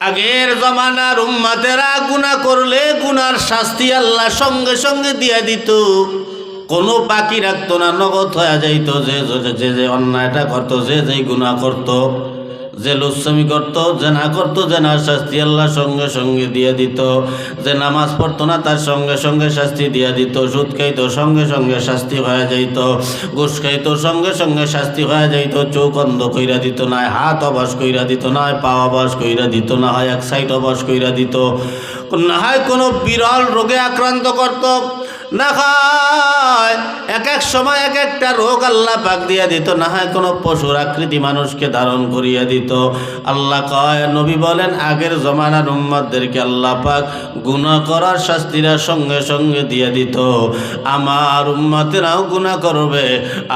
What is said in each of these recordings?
আগের জমানার উম্মতেরা গুনাহ করলে গুনার শাস্তি আল্লাহ সঙ্গে সঙ্গে দিয়া দিত, কোনো বাকি রাখতো না, নগদ হয়ে যাইত। যে অন্যায়টা করতো, যে গুনাহ করতো, যে লুচ্ছামি করতো, জেনা করতো, জেনার শাস্তি আল্লাহ সঙ্গে সঙ্গে দিয়ে দিত। যে নামাজ পড়তো না তার সঙ্গে সঙ্গে শাস্তি দিয়ে দিত। সুদ খাইতো সঙ্গে সঙ্গে শাস্তি হয়ে যাইত। ঘুষ খাইতো সঙ্গে সঙ্গে শাস্তি হয়ে যাইত। চোখ অন্ধ কইরা দিত, না হাত অবাস কইরা দিত, না পা অবাস কইরা দিত, না হয় এক সাইড অবাস কইরা দিত, না হয় কোনো বিরল রোগে আক্রান্ত করত, না হয় এক এক সময় এক একটা রোগ আল্লাহ পাক দিয়া দিত, না হয় কোনো পশুর আকৃতি মানুষকে ধারণ করিয়া দিত। আল্লাহ কয়, নবী বলেন, আগের জমানার উম্মতদেরকে আল্লাহ পাক গুনাহ করার শাস্তিরা সঙ্গে সঙ্গে দিয়ে দিত। আমার উম্মতেরাও গুনাহ করবে,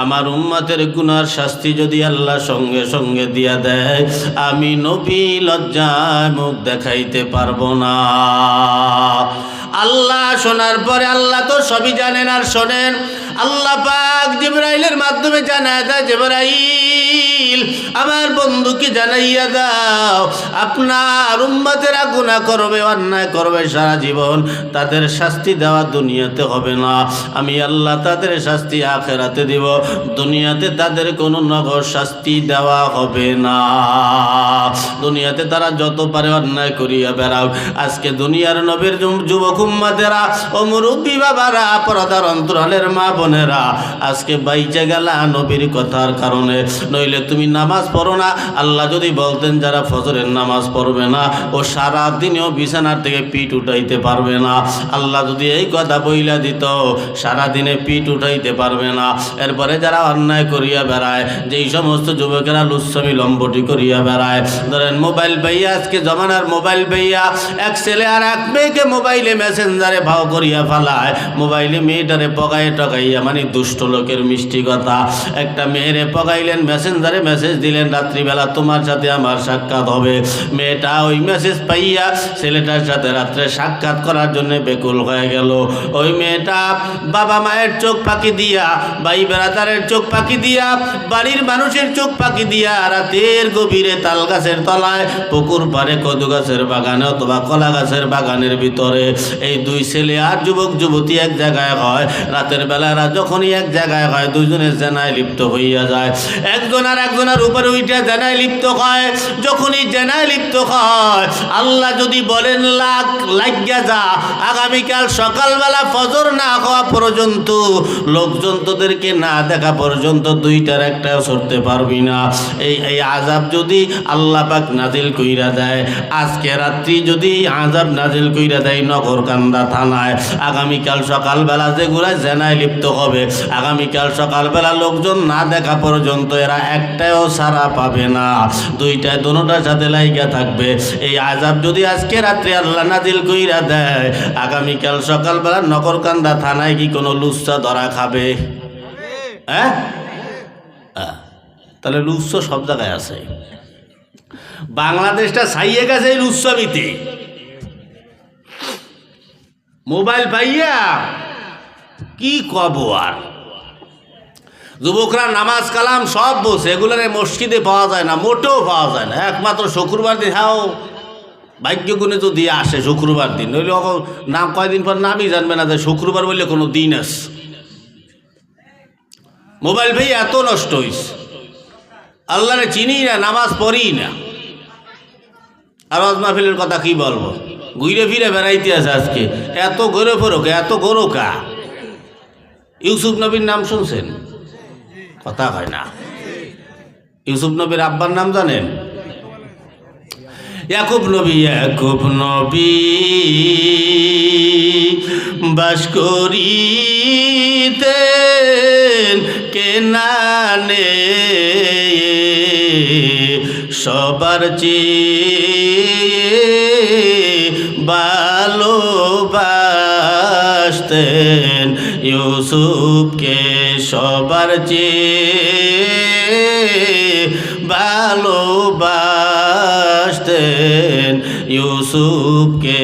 আমার উম্মতের গুনার শাস্তি যদি আল্লাহ সঙ্গে সঙ্গে দিয়া দেয়, আমি নবী লজ্জায় মুখ দেখাইতে পারবো না। আল্লাহ শোনার পরে, আল্লাহ তো সবই জানেন আর শোনেন, আল্লাহ পাক জিবরাইলের মাধ্যমে জানায় দেয়, জিবরাইল আমার বন্ধুকে জানাইয়া দাও, আপনার উম্মতেরা গুনাহ করবে, অন্যায় করবে সারা জীবন, তাদের শাস্তি দেওয়া দুনিয়াতে হবে না, আমি আল্লাহ তাদের শাস্তি আখিরাতে দিব, দুনিয়াতে তাদের কোনো নগদ শাস্তি দেওয়া হবে না। দুনিয়াতে তারা যত পারে অন্যায় করিয়া বেড়াও। আজকে দুনিয়ার নবীর যুবক উম্মতেরা ও মুরব্বী বাবারা, পর্দার অন্তরালের মা বোনেরা, আজকে বাইচে গেলা নবীর কথার কারণে। নইলে তুমি নামাজ পড়ো না, আল্লাহ যদি বলতেন যারা ফজরের নামাজ পড়বে না ও সারা দিনেও বিছানার থেকে পিঠ উঠাইতে পারবে না, আল্লাহ যদি এই কথা বইলা দিত সারা দিনে পিঠ উঠাইতে পারবে না। এরপরে যারা অন্যায় করিয়া বেড়ায়, যেই সমস্ত যুবকেরা লুচ্ছামি লম্বটি করিয়া বেড়ায়, ধরেন মোবাইল পাইয়া, আজকে জমানার মোবাইল পাইয়া এক ছেলে আর এক মেয়েকে মোবাইলে মেসেঞ্জারে ভাও করিয়া ফেলায়, মোবাইলে মেয়েটারে পগাইয়ে টকাইয়া, মানে দুষ্ট লোকের মিষ্টি কথা। একটা মেয়েরে পগাইলেন, মেসেঞ্জারে মেসেজ দিলেন, রাত্রিবেলা তোমার সাথে আমার সাক্ষাৎ হবে। মেয়েটা ওই মেসেজ পাইয়া ছেলেটার সাথে রাত্রে সাক্ষাৎ করার জন্য বেকুল হয়ে গেল। ওই মেয়েটা বাবা মায়ের চোখ ফাঁকি দিয়া, ভাই বেড়াদারের চোখ ফাঁকি দিয়া, বাড়ির মানুষের চোখ ফাঁকি দিয়া, রাতের গভীরে তাল গাছের তলায়, পুকুর পাড়ে, কদু গাছের বাগানে অথবা কলা গাছের বাগানের ভিতরে এই দুই ছেলে আর যুবক যুবতী এক জায়গায় হয়। রাতের বেলারা যখনই এক জায়গায় হয়, দুইজনের জেনায় লিপ্ত হইয়া যায়। একজন আর একজনের উপরে উঠে জেনায় লিপ্ত হয়। যখনই জেনায় লিপ্ত হয়, আল্লাহ যদি বলেন লাগিয়া যা, আগামীকাল সকালবেলা ফজর না হওয়া পর্যন্ত, লোকজন তোদেরকে না দেখা পর্যন্ত দুইটার একটাও সরতে পারবি না। এই আযাব যদি আল্লাহ পাক নাজিল কইরা দেয়, আজকে রাত্রি যদি আযাব নাজিল কইরা দেয় নগরকান্দা থানায়, আগামীকাল সকালবেলা যেগুলা জেনায় লিপ্ত হবে, আগামীকাল সকালবেলা লোকজন না দেখা পর্যন্ত এরা একটাও সারা পাবে না, দুইটায় দোনোটার সাথে লাইগা থাকবে। এই আযাব যদি আজকে রাত্রে আল্লাহ নাজিল কইরা দেয়, আগামীকাল সকালবেলা নগরকান্দা থানায় কি কোনো লুচ্চা ধরা খাবে? হ্যাঁ, তাহলে লুচ্চ সব জায়গায় আছে। বাংলাদেশটা ছাইয়ে গেছে এই লুচ্ছামিতে। মোবাইল পাইয়া কি কব আর, যুবকরা নামাজ কালাম সব বসে, এগুলোর মসজিদে পাওয়া যায় না, মোটেও পাওয়া যায় না। একমাত্র শুক্রবার দিন, হ্যাঁ ভাগ্য গুণে যদি আসে শুক্রবার দিন, নইলে নাম কয়দিন পর নামই জানবে না যে শুক্রবার বললে কোনো দিন আছে। মোবাইল ভাই এত নষ্ট হইস, আল্লাহরে চিনি না, নামাজ পড়ি না। আর ওয়াজ মাহফিলের কথা কি বলবো, ঘুরে ফিরে বেড়াইতে আছে আজকে। এত গরো ফেরোক, এত গরোকা। ইউসুফ নবীর নাম শুনছেন? কথা হয় না। ইউসুফ নবীর আব্বার নাম জানেন? ইয়াকুব নবী। ইয়াকুব নবী বাস করিতেন কেনানে, সবার চেয়ে ভালোবাসতেন ইউসুফকে, সবার চেয়ে ভালোবাসতেন ইউসুফকে।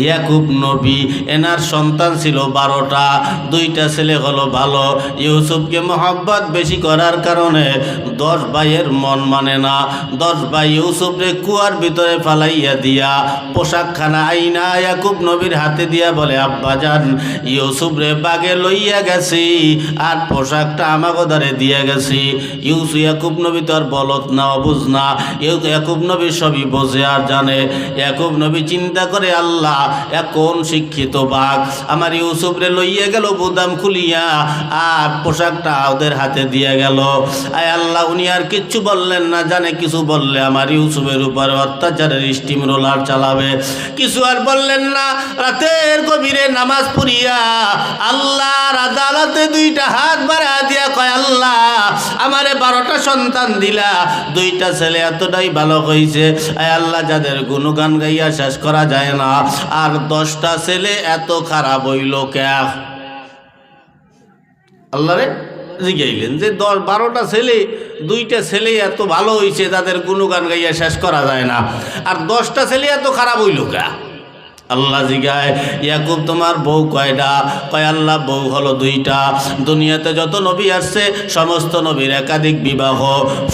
ইয়াকুব নবী এনার সন্তান ছিল 12টা, 2টা ছেলে হলো ভালো। ইউসুফকে মহব্বত বেশি করার কারণে 10 ভাইয়ের মন মানে না। 10 ভাই ইউসুফরে কুয়ার ভিতরে ফালাইয়া দিয়া পোশাকখানা আইনা ইয়াকুব নবীর হাতে দিয়া বলে, আব্বাজান ইউসুফরে বাগে লইয়া গেছি আর পোশাকটা আমাকে ধরে দিয়া গেছি। ইয়াকুব নবী তো আর বলত না, অবুঝ না। ইয়াকুব নবী সবই বোঝে আর জানে। ইয়াকুব নবী চিন্তা করে, আল্লাহ কোন শিক্ষিত বাঘ আমার ইউসুফরে লইয়া গেল বুদাম খুলিয়া আর পোশাকটা ওদের হাতে দিয়া গেল। আয় আল্লাহ, উনি আর কিচ্ছু বললেন না, জানে কিছু বললে আমার ইউসুফের উপরে অত্যাচারের স্টিম রোলার চালাবে। কিছু আর বললেন না। রাতের গভীরে নামাজ পড়িয়া আল্লাহর আদালতে 2টা হাত বাড়া দিয়া কয়, আল্লাহ আমারে 12টা সন্তান দিলা, 2টা ছেলে এতটাই ভালো হয়েছে। আয় আল্লাহ, যাদের গুণগান গাইয়া শেষ করা যায় না, আর 10টা ছেলে এত খারাপ হইল কে? আল্লাহ রে জিগাইলেন যে 12টা ছেলে, 2টা ছেলে এত ভালো হয়েছে, তাদের গুণগান গাইয়া শেষ করা যায় না, আর 10টা ছেলে এত খারাপ হইল কে? আল্লাহ জিগায়, ইয়াকুব তোমার বউ কয়টা? কয় আল্লাহ বউ হলো 2টা। দুনিয়াতে যত নবী আসছে সমস্ত নবীর একাধিক বিবাহ,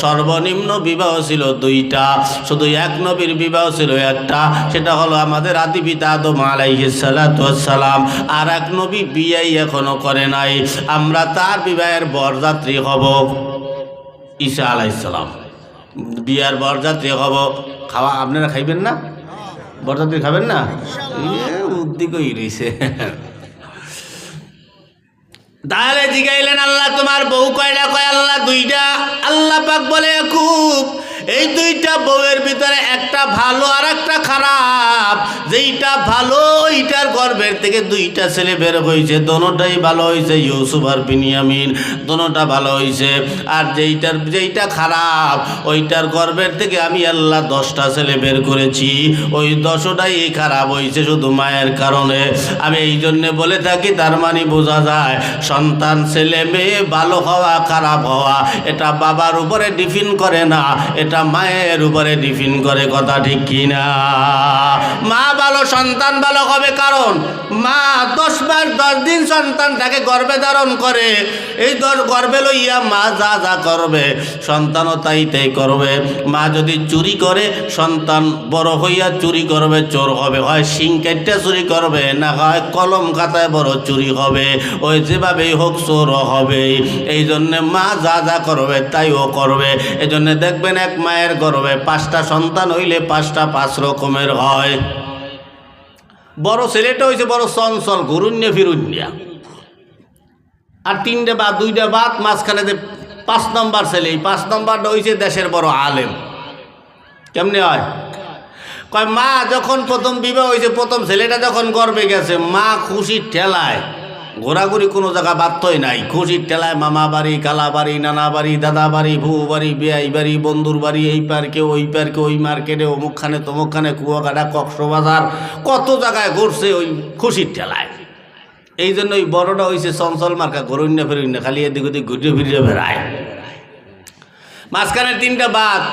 সর্বনিম্ন বিবাহ ছিল 2টা, শুধু এক নবীর বিবাহ ছিল একটা, সেটা হলো আমাদের আদি পিতা আদম আলাইহিস সালাতু ওয়াস সালাম। আর এক নবী বিয়েই এখনো করে নাই, আমরা তার বিবাহের বরযাত্রী হব। ঈসা আলাইহিস সালাম বিয়ার বরযাত্রী হব। খাওয়া আপনারা খাইবেন না? বরযাত্রী খাবেন না? উদ্দিকই রয়েছে। তাহলে জিগাইলেন, আল্লাহ তোমার বউ কয়টা? কয় আল্লাহ 2টা। আল্লাহ পাক বলে, ইয়াকুব এই 2টা বউয়ের ভিতরে একটা ভালো আর একটা খারাপ। যেইটা ভালো ওইটার গর্ভের থেকে 2টা ছেলে বের হয়েছে, দোনোটাই ভালো হয়েছে, ইউসুফ আর বিনিয়ামিন, দোনোটা ভালো হয়েছে। আর যেইটা খারাপ ওইটার গর্ভের থেকে আমি আল্লাহ 10টা ছেলে বের করেছি, ওই 10টাই খারাপ হয়েছে শুধু মায়ের কারণে। আমি এই জন্যে বলে থাকি, তার মানে বোঝা যায় সন্তান ছেলে মেয়ে ভালো হওয়া খারাপ হওয়া এটা বাবার উপরে ডিপেন্ড করে না, এটা মায়ের উপরে ডিপেন্ড করে। কথা ঠিক কিনা? মা ভালো সন্তান ভালো হবে, কারণ মা 10 মাস 10 দিন সন্তানটাকে গর্ভে ধারণ করে। এই গর্ভে লইয়া মা যা যা করবে সন্তানও তাই করবে। মা যদি চুরি করে, সন্তান বড় হইয়া চুরি করবে, চোর হবে। হয় শিং কেটে চুরি করবে, না হয় কলম খাতায় বড় চুরি হবে। ওই যেভাবেই হোক চোর হবে। এই জন্যে মা যা যা করবে তাইও করবে। এই জন্যে দেখবেন এক মায়ের গর্ভে 5টা সন্তান হইলে 5টা 5 রকমের হয়। বড় ছেলেটা হয়েছে বড় চঞ্চল, ঘুরুন্যা ফিরুন্যা। আর 3টে বা 2টা বাদ, মাঝখানে যে 5 নম্বর ছেলে, এই 5 নম্বরটা হয়েছে দেশের বড় আলেম। কেমনে হয়? কয় মা যখন প্রথম বিবাহ হয়েছে, প্রথম ছেলেটা যখন গর্ভে গেছে, মা খুশির ঠেলায়, ঘোরাঘুরি কোনো জায়গা বাধ্যই নাই, খুশির ঠেলায় মামা বাড়ি, কালা বাড়ি, নানা বাড়ি, দাদা বাড়ি, ভুয়ো বাড়ি, বিয়াই বাড়ি, বন্ধুর বাড়ি, এই পার্কে ওই পার্কে, ওই মার্কেটে, অমুকখানে তমুকখানে, কুয়াকাটা, কক্সবাজার, কত জায়গায় ঘুরছে ওই খুশির ঠেলায়। এই জন্য ওই বড়টা হয়েছে চঞ্চল মার্কা, ঘরুন্যা ফেরুন্যা, খালি এদিক ওদিক ঘুরিয়ে ফিরিয়ে বেড়ায়। মাঝখানে 3টা বাদ।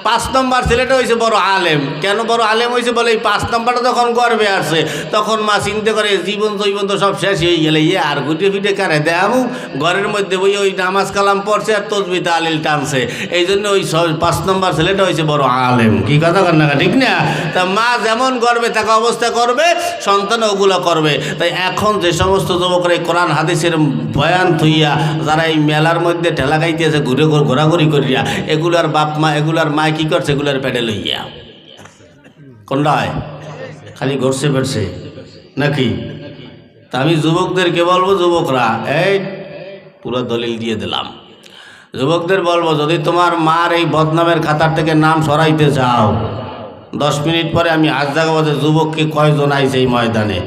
5 নম্বর ছেলেটা হয়েছে বড় আলেম। কেন বড় আলেম হয়েছে? বলে এই 5 নম্বরটা যখন গর্বে আসছে, তখন মা চিন্তা করে জীবন জৈবন তো সব শেষ হয়ে গেলে, আর গুটিয়ে ফিটে কারে দেখাবো? ঘরের মধ্যে ওই নামাজ কালাম পড়ছে আর তসবি তালিল টানছে। এই জন্য ওই 5 নম্বর ছেলেটা হয়েছে বড় আলেম। কি কথা কর না, ঠিক না? তা মা যেমন গর্বে থাকা অবস্থা করবে, সন্তান ওগুলো করবে। তাই এখন যে সমস্ত যুবকরা কোরআন হাদিসের বয়ান থইয়া যারা এই মেলার মধ্যে ঠেলা খাইতেছে, ঘোরাঘুরি করিয়া, এগুলার বাপ মা, এগুলার মা কি করছে? এগুলার পেটে লইয়া কোনটা হয়? খালি ঘুরছে ফেরছে নাকি? তা আমি যুবকদেরকে বলবো, যুবকরা এই পুরো দলিল দিয়ে দিলাম, যুবকদের বলবো, যদি তোমার মার এই বদনামের খাতার থেকে নাম সরাইতে চাও, 10 মিনিট পরে আমি আজ জাগাবো যে যুবককে কয়জন আইছে এই ময়দানে,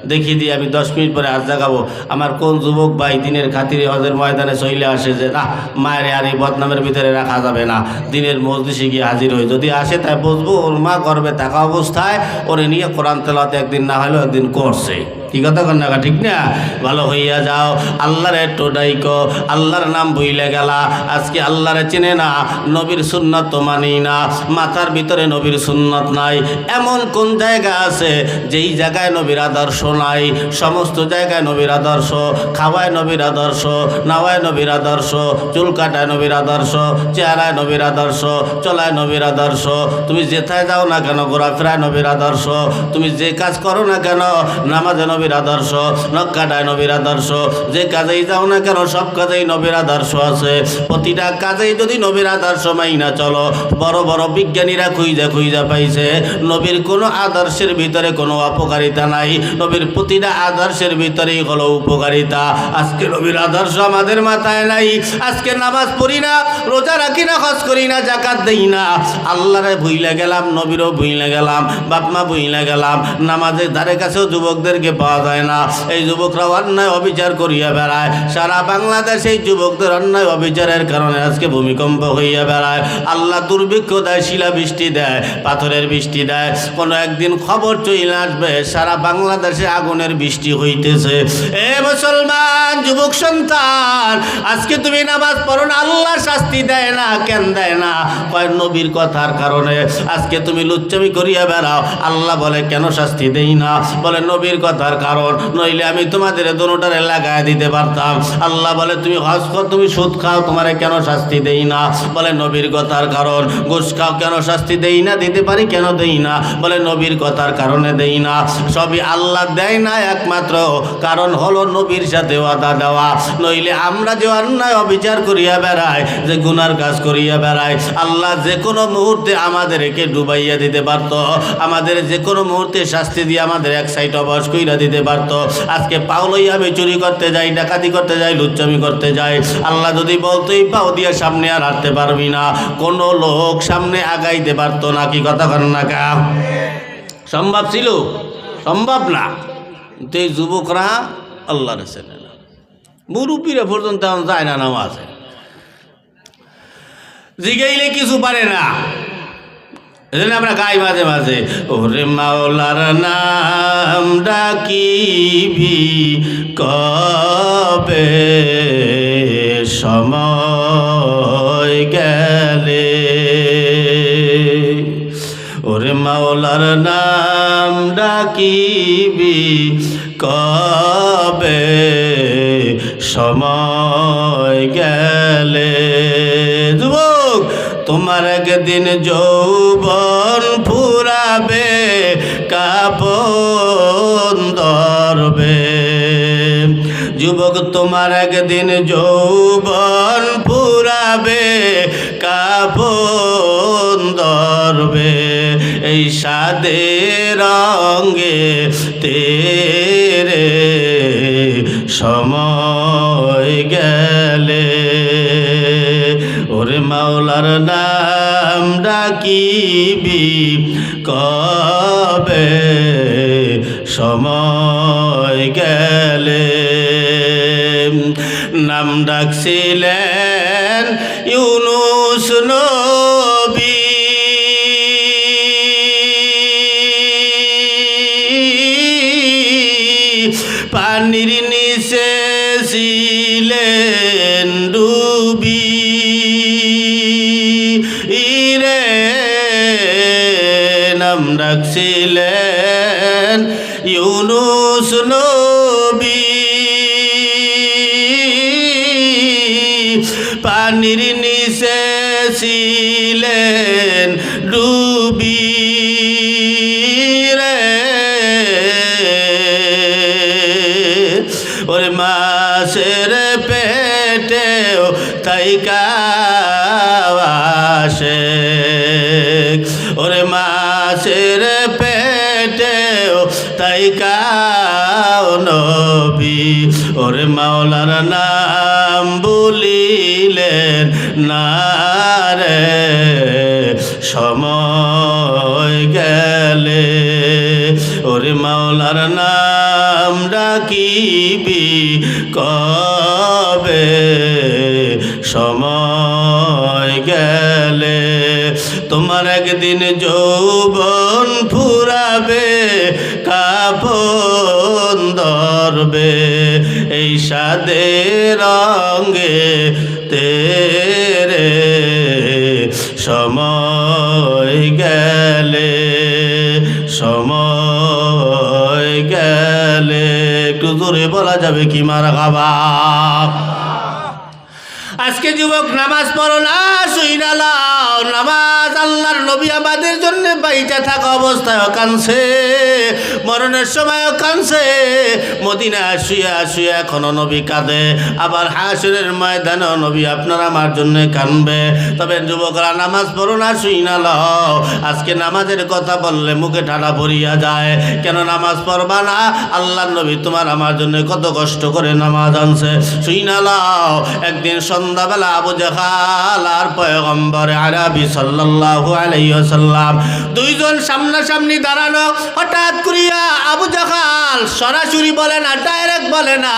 দেখি দিয়ে আমি 10 মিনিট পরে হাত জাগাবো। আমার কোন যুবক ভাই দিনের খাতিরে হজের ময়দানে চলে আসে যে না মায়ের আর এই বদনামের ভিতরে রাখা যাবে না, দিনের মজলিসে গিয়ে হাজির হই, যদি আসে তাই বুঝবো ওর মা গর্বে থাকা অবস্থায় ওরে নিয়ে কোরআন তেলাওয়াত একদিন না হলেও একদিন করছে। কি কথা কন্যা ঠিক না? ভালো হইয়া যাও, আল্লাহর একটু ডাইকো, আল্লাহর নাম ভুইলে গেলা, আজকে আল্লাহরে চিনে না, নবীর সুন্নত তো মানি না, মাথার ভিতরে নবীর সুন্নত নাই। এমন কোন জায়গা আছে যেই জায়গায় নবীর আদর্শ নাই? সমস্ত জায়গায় নবীর আদর্শ, খাওয়ায় নবীর আদর্শ, নাওয়ায় নবীর আদর্শ, চুল কাটায় নবীর আদর্শ, চেহারায় নবীর আদর্শ, চলায় নবীর আদর্শ, তুমি যেথায় যাও না কেন ঘোরাফেরায় নবীর আদর্শ, তুমি যে কাজ করো না কেন নামাজে নবীর আদর্শ, নক্কাটায় নবীর আদর্শ, যে কাজেই যাও না কেন সব কাজেই নবীর আদর্শ আছে। প্রতিটা কাজেই যদি নবীর আদর্শ মাইনা চলো, বড় বড় বিজ্ঞানীরা খুঁজা পাইছে নবীর কোনো আদর্শের ভিতরে কোনো অপকারিতা নাই, নবীর প্রতিটা আদর্শের ভিতরেই হলো উপকারিতা। আজকে নবীর আদর্শ আমাদের মাথায় নাই, আজকে নামাজ পড়ি না, রোজা রাখি না, হজ করি না, যাকাত দেই না, আল্লাহরে ভুইলা গেলাম, নবীরও ভুইলা গেলাম, বাপমা ভুইলা গেলাম, নামাজের ধারে কাছেও যুবকদেরকে পাওয়া যায় না। এই যুবকরা অন্যায় অবিচার করিয়া বেড়ায়, সারা বাংলাদেশ এই যুবকদের অন্যায় অবিচারের কারণে আজকে ভূমিকম্প হইয়া বেড়ায়, আল্লাহ দুর্ভিক্ষ দেয়, শিলা বৃষ্টি দেয়, পাথরের বৃষ্টি দেয়, কোনো একদিন খবর চলে আসবে সারা বাংলাদেশে আগুনের বৃষ্টি হইতেছে। এ মুসলমান যুবক সন্তান, আজকে তুমি নামাজ পড়ো না, আল্লাহ শাস্তি দেয় না, কেন দেয় না? কয় নবীর কথার কারণে। আজকে তুমি লুচ্চামি করিয়া বেড়াও, আল্লাহ বলে কেন শাস্তি দেই না? বলে নবীর কথার কারণ, নইলে আমি তোমাদের দোনোটারে লাগায় দিতে পারতাম। আল্লাহ বলে তুমি হজ কর, তুমি সুদ খাও, তোমারে কেন শাস্তি দেই না? বলে নবীর কথার কারণ। ঘুষ খাও, কেন শাস্তি দেই না? দিতে পারি, কেন দেই না? বলে নবীর কথার কারণে দেই না। সবই আল্লাহ দেয় না, একমাত্র কারণ হলো নবীর সাথে ওয়াদা দেওয়া। নইলে আমরা যে অন্যায় অবিচার করিয়া বেড়াই, যে গুনার কাজ করিয়া বেড়াই, আল্লাহ যে কোনো মুহূর্তে আমাদেরকে ডুবাইয়া দিতে পারত, আমাদের যে কোনো মুহূর্তে শাস্তি দিয়ে আমাদের এক সাইড অবশ কইরা দিতে পারত। আজকে পাও লইয়া আমি চুরি করতে যাই, ডাকাতি করতে যাই, লুচ্চামি করতে যাই, আল্লাহ যদি বলতো এই পাও দিয়ে সামনে আর হাঁটতে পারবি না, কোনো লোক সামনে আগাইতে পারতো না। কি কথা কর না কা? সম্ভব ছিল? সম্ভব না। কিন্তু এই যুবকরা আল্লাহর চেনে না, মুরুব্বিরা পর্যন্ত যায় না নামাজে, জিগাইলে কিছু পারে না। এজন্য আমরা গাই মাঝে মাঝে, ওরে মাওলার নাম ডাকিবি কবে সময় গেলে, ওরে মাওলার নাম ডাকিবি কবে সময় গেলে। যুবক, তোমার একদিন যৌবন ফুরাবে, কাপন ধরবে। যুবক, তোমার একদিন যৌবন ফুরাবে, কাপন ধরবে। এই সাদের রঙে তেরে সময় গেলে, ওরে মাওলার নাম ডাকিবি কবে সময় গেলে। নাম ডাকছিলেন ইউনুস নবী, পানির নিচে ছিলেন ডুবি রে। নাম ডাকছিলেন ইউনুস নবী, পানির নিচে ছিলেন ডুবি রে। ওরে মাছের পেটেও তাই কাছে, ওরে মাছের পেটেও তাই কাও নবী। ওরে মাওলার নাম বলিলেন না রে সময় গেলে, ওরে মাওলার নাম ডাকিবি কবে সময় গেলে তোমার একদিন যৌবন ফুরাবে কাফন ধরবে এই সাদের রঙে তেরে সময় গেলে সময় গেলে একটু জোরে বলা যাবে কি মারহাবা। আজকে যুবক নামাজ পড়ো না, শুইনা লাও। নামাজ আল্লাহর নবী আমাদের জন্য বাইচা থাকা অবস্থায় কানছে, মরণের সময়ও কানছে, মদিনায় শুয়া শুয়া এখনো নবী কাঁদে, আবার হাসরের ময়দানেও নবী আপনার আমার জন্য কানবে। তবে যুবকরা নামাজ পড়ো না, শুইনা লাও। আজকে নামাজের কথা বললে মুখে ঠাডা পড়িয়া যায়। কেন নামাজ পড়বা না? আল্লাহর নবী তোমার আমার জন্য কত কষ্ট করে নামাজ আনছে, শুইনা লাও। একদিন সন্ধ্যাবেলা আবু জাহাল আর পয়গম্বর আরবি সাল্লাল্লাহু আলাইহি ওয়াসাল্লাম দুইজন সামনাসামনি দাঁড়ানো। হঠাৎ করিয়া আবু জাহাল সরাসরি বলে না, ডাইরেক্ট বলে না,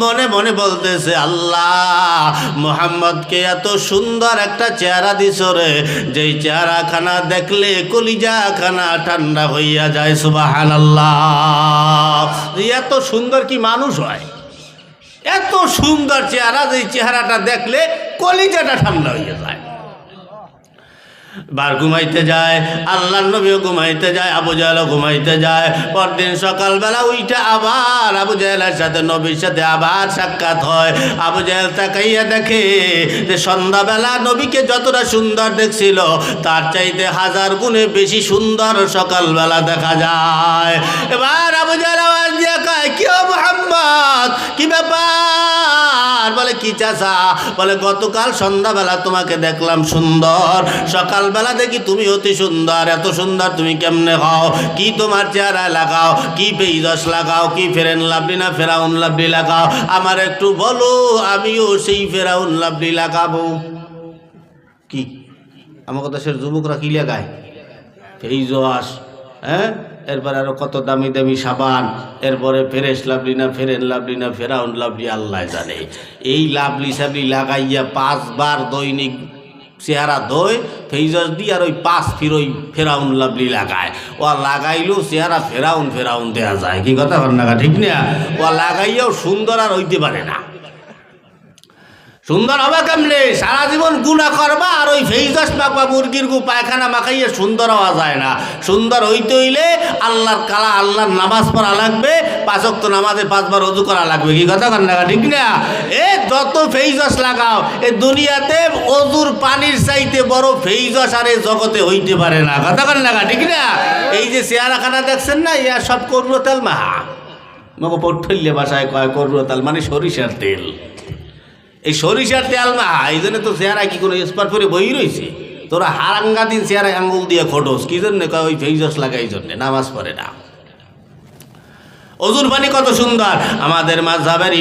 মনে মনে বলতেছে, আল্লাহ মুহাম্মদকে এত সুন্দর একটা চেহারা দিছ রে, যেই চেহারাখানা দেখলে কলিজা খানা ঠান্ডা হইয়া যায়। সুবহানাল্লাহ। এত সুন্দর কি মানুষ হয়? এত সুন্দর চেহারা, যে চেহারাটা দেখলে কলিজাটা ঠান্ডা হয়ে যায়। বার ঘুমাইতে যায়, আল্লাহর নবীও ঘুমাইতে যায়, আবু জাহেলও ঘুমাইতে যায়। পরদিন সকালবেলা উইঠা আবার আবু জাহেলের সাথে নবীর সাথে আবার সাক্ষাৎ হয়। আবু জাহেল তাকাইয়া দেখে যে সন্ধ্যাবেলা নবীকে যতটা সুন্দর দেখছিল তার চাইতে 1000 গুণে বেশি সুন্দর সকালবেলা দেখা যায়। এবার আবু জাহেল আওয়াজ দিয়ে কয়, কি ও মুহাম্মদ, কি ব্যাপার? বলে, কি চাচা? বলে, গতকাল সন্ধ্যাবেলা তোমাকে দেখলাম সুন্দর, সকালবেলা দেখি তুমি অতি সুন্দর। এত সুন্দর তুমি কেমনে হও? কি তোমার চেহারা লাগাও? কি পেইজস লাগাও? কি ফেরেন লাভলি না ফেরাউন লাভলি লাগাও? আমার একটু বলো, আমিও সেই ফেরাউন লাভলি লাগাবো। কি আমার দেশের যুবকরা কি লাগায়? পেইজস, হ্যাঁ, এরপরে আরো কত দামি দামি সাবান, এরপরে ফেরেশ লাভলি না ফেরেন লাভলি না ফেরাউন লাভলি আল্লাহ জানে। এই লাভলি সাবলি লাগাইয়া 5 বার দৈনিক চেহারা ধোয় ফেইজস দিয়ে, আর ওই 5 ফির ওই ফেরাউন লাভলি লাগায়। ও লাগাইলেও চেহারা ফেরাউন ফেরাউন দেওয়া যায়। কি কথা বল না? ঠিক না? ও লাগাইয়াও সুন্দর আর হইতে পারে না। সুন্দর হবে কেমনে? সারা জীবন গুনাহ করবা আর ওই ফেইজস মাখবা, মুরগির গু পায়খানা মাখাইয়া সুন্দর হওয়া যায় না। সুন্দর হইতে হইলে আল্লাহর কালা, আল্লাহর নামাজ পড়া লাগবে, 5 ওয়াক্ত নামাজে 5 বার ওযু করা লাগবে। কি কথা বল না? ঠিক না? এ যত ফেইজস লাগাও, এ দুনিয়াতে ওযুর পানির চাইতে বড় ফেইজস আর এই জগতে হইতে পারে না। কথা বল না? ঠিক না? এই যে চেহারাখানা দেখছেন না, ইয়া সব করুয়া তেল মাহা। মগো পটফেললে বাসায় কয় করুয়া তেল মানে সরিষার তেল। এই সরিষার তেল না, এই জন্য তো চেহারা কি কোনো স্পার করে বই রয়েছে। তোরা হারাঙ্গা দিন চেহারায় আঙ্গুল দিয়ে খোটোস, কি জন্য? ওই ফেইজস লাগাই জন্যে, নামাজ পড়ে না। ওযুর পানি কত সুন্দর। আমাদের মাযহাবের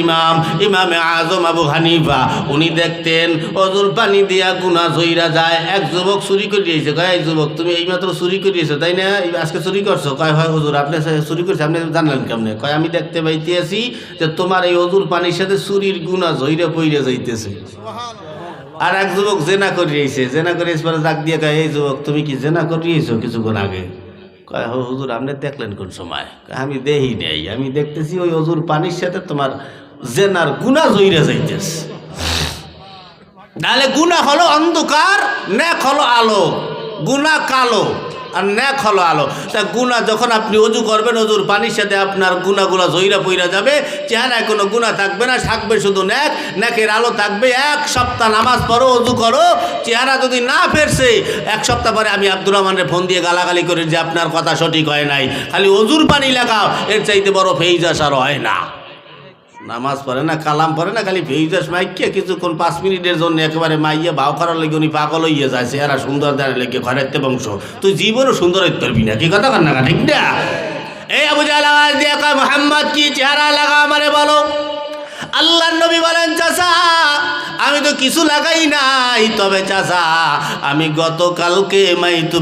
ইমামে আযম আবু হানিফা উনি দেখতেন ওযুর পানি দিয়া গুনাহ জইরা যায়। এক যুবক চুরি করে দিয়েছে, কয়, এই যুবক তুমি এইমাত্র চুরি করে দিয়েছো তাই না? আজকে চুরি করছো? কয়, হয় হুজুর। আপনি চুরি করছেন, আপনি জানলেন কেমনে? কয়, আমি দেখতে পাইতেছি যে তোমার এই ওযুর পানির সাথে চুরির গুনাহ জইরা পইরা যাইতেছে। আর এক যুবক জেনা করে দিয়েছে, জেনা করে পরে ডাক দিয়ে কয়, এই যুবক তুমি কি জেনা করে দিয়েছো কিছুক্ষণ আগে? কয়, হুজুর আপনি দেখলেন কোন সময়? আমি দেখি নেই, আমি দেখতেছি ওই ওযুর পানির সাথে তোমার জেনার গুনাহ জইরা যাইতেছে। তাহলে গুনাহ হলো অন্ধকার, নেক হলো আলো। গুনাহ কালো আর নেক হলো আলো। তা গুনাহ যখন আপনি ওযু করবেন, ওযুর পানির সাথে আপনার গুনাহগুলো জইরা পইরা যাবে, চেহারায় কোনো গুনাহ থাকবে না, থাকবে শুধু নেক, নেকের আলো থাকবে। 1 সপ্তাহ নামাজ পড়ো, ওযু করো, চেহারা যদি না ফেরছে 1 সপ্তাহ পরে আমি আব্দুর রহমানের ফোন দিয়ে গালাগালি করি যে আপনার কথা সঠিক হয় নাই। খালি ওযুর পানি লাগাও, এর চাইতে বড় ফেইজাস আর হয় না। নামাজ পড়ে না, কালাম পড়ে না, খালি ফেইজাস মাইকে কিছুক্ষণ 5 মিনিটের জন্য একেবারে মাইয়া ভাও করার লেগে উনি পাগল হইয়া যায়। চেহারা সুন্দর দাঁড়িয়ে লেগে ঘরেতে বংশ, তুই জীবনও সুন্দর হইতে পারবি না। কি কথা কর না? ঠিক না? এই আবু জাহেল আওয়াজ দিয়ে কয়, মুহাম্মদ কি চেহারা লাগা আমারে বলো। আল্লাহর নবী বলেন, চাচা আমি তো কিছু লাগাই নাই, তবে চাচা আমি গতকালকে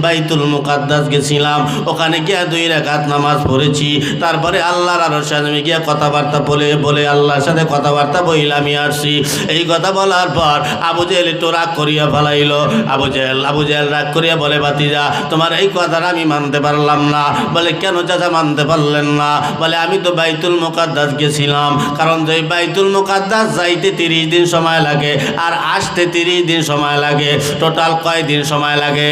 বাইতুল মুকাদ্দাস গেছিলাম, ওখানে গিয়া 2 রাকাত নামাজ পড়েছি, তারপরে আল্লাহর আরশে আমি গিয়া কথাবার্তা বলে আল্লাহর সাথে কথাবার্তা বইলা আমি আসছি। এই কথা বলার পর আবু জেহেল একটু রাগ করিয়া ফেলাইল। আবু জেহেল রাগ করিয়া বলে, ভাতিজা তোমার এই কথাটা আমি মানতে পারলাম না। বলে, কেন চাচা মানতে পারলেন না? বলে, আমি তো বাইতুল মুকাদ্দাস গেছিলাম, কারণ যে বাইতুল মুকাদ্দাস যাইতে 30 দিন সময় লাগে আর আসতে 30 দিন সময় লাগে, টোটাল কয় দিন সময় লাগে?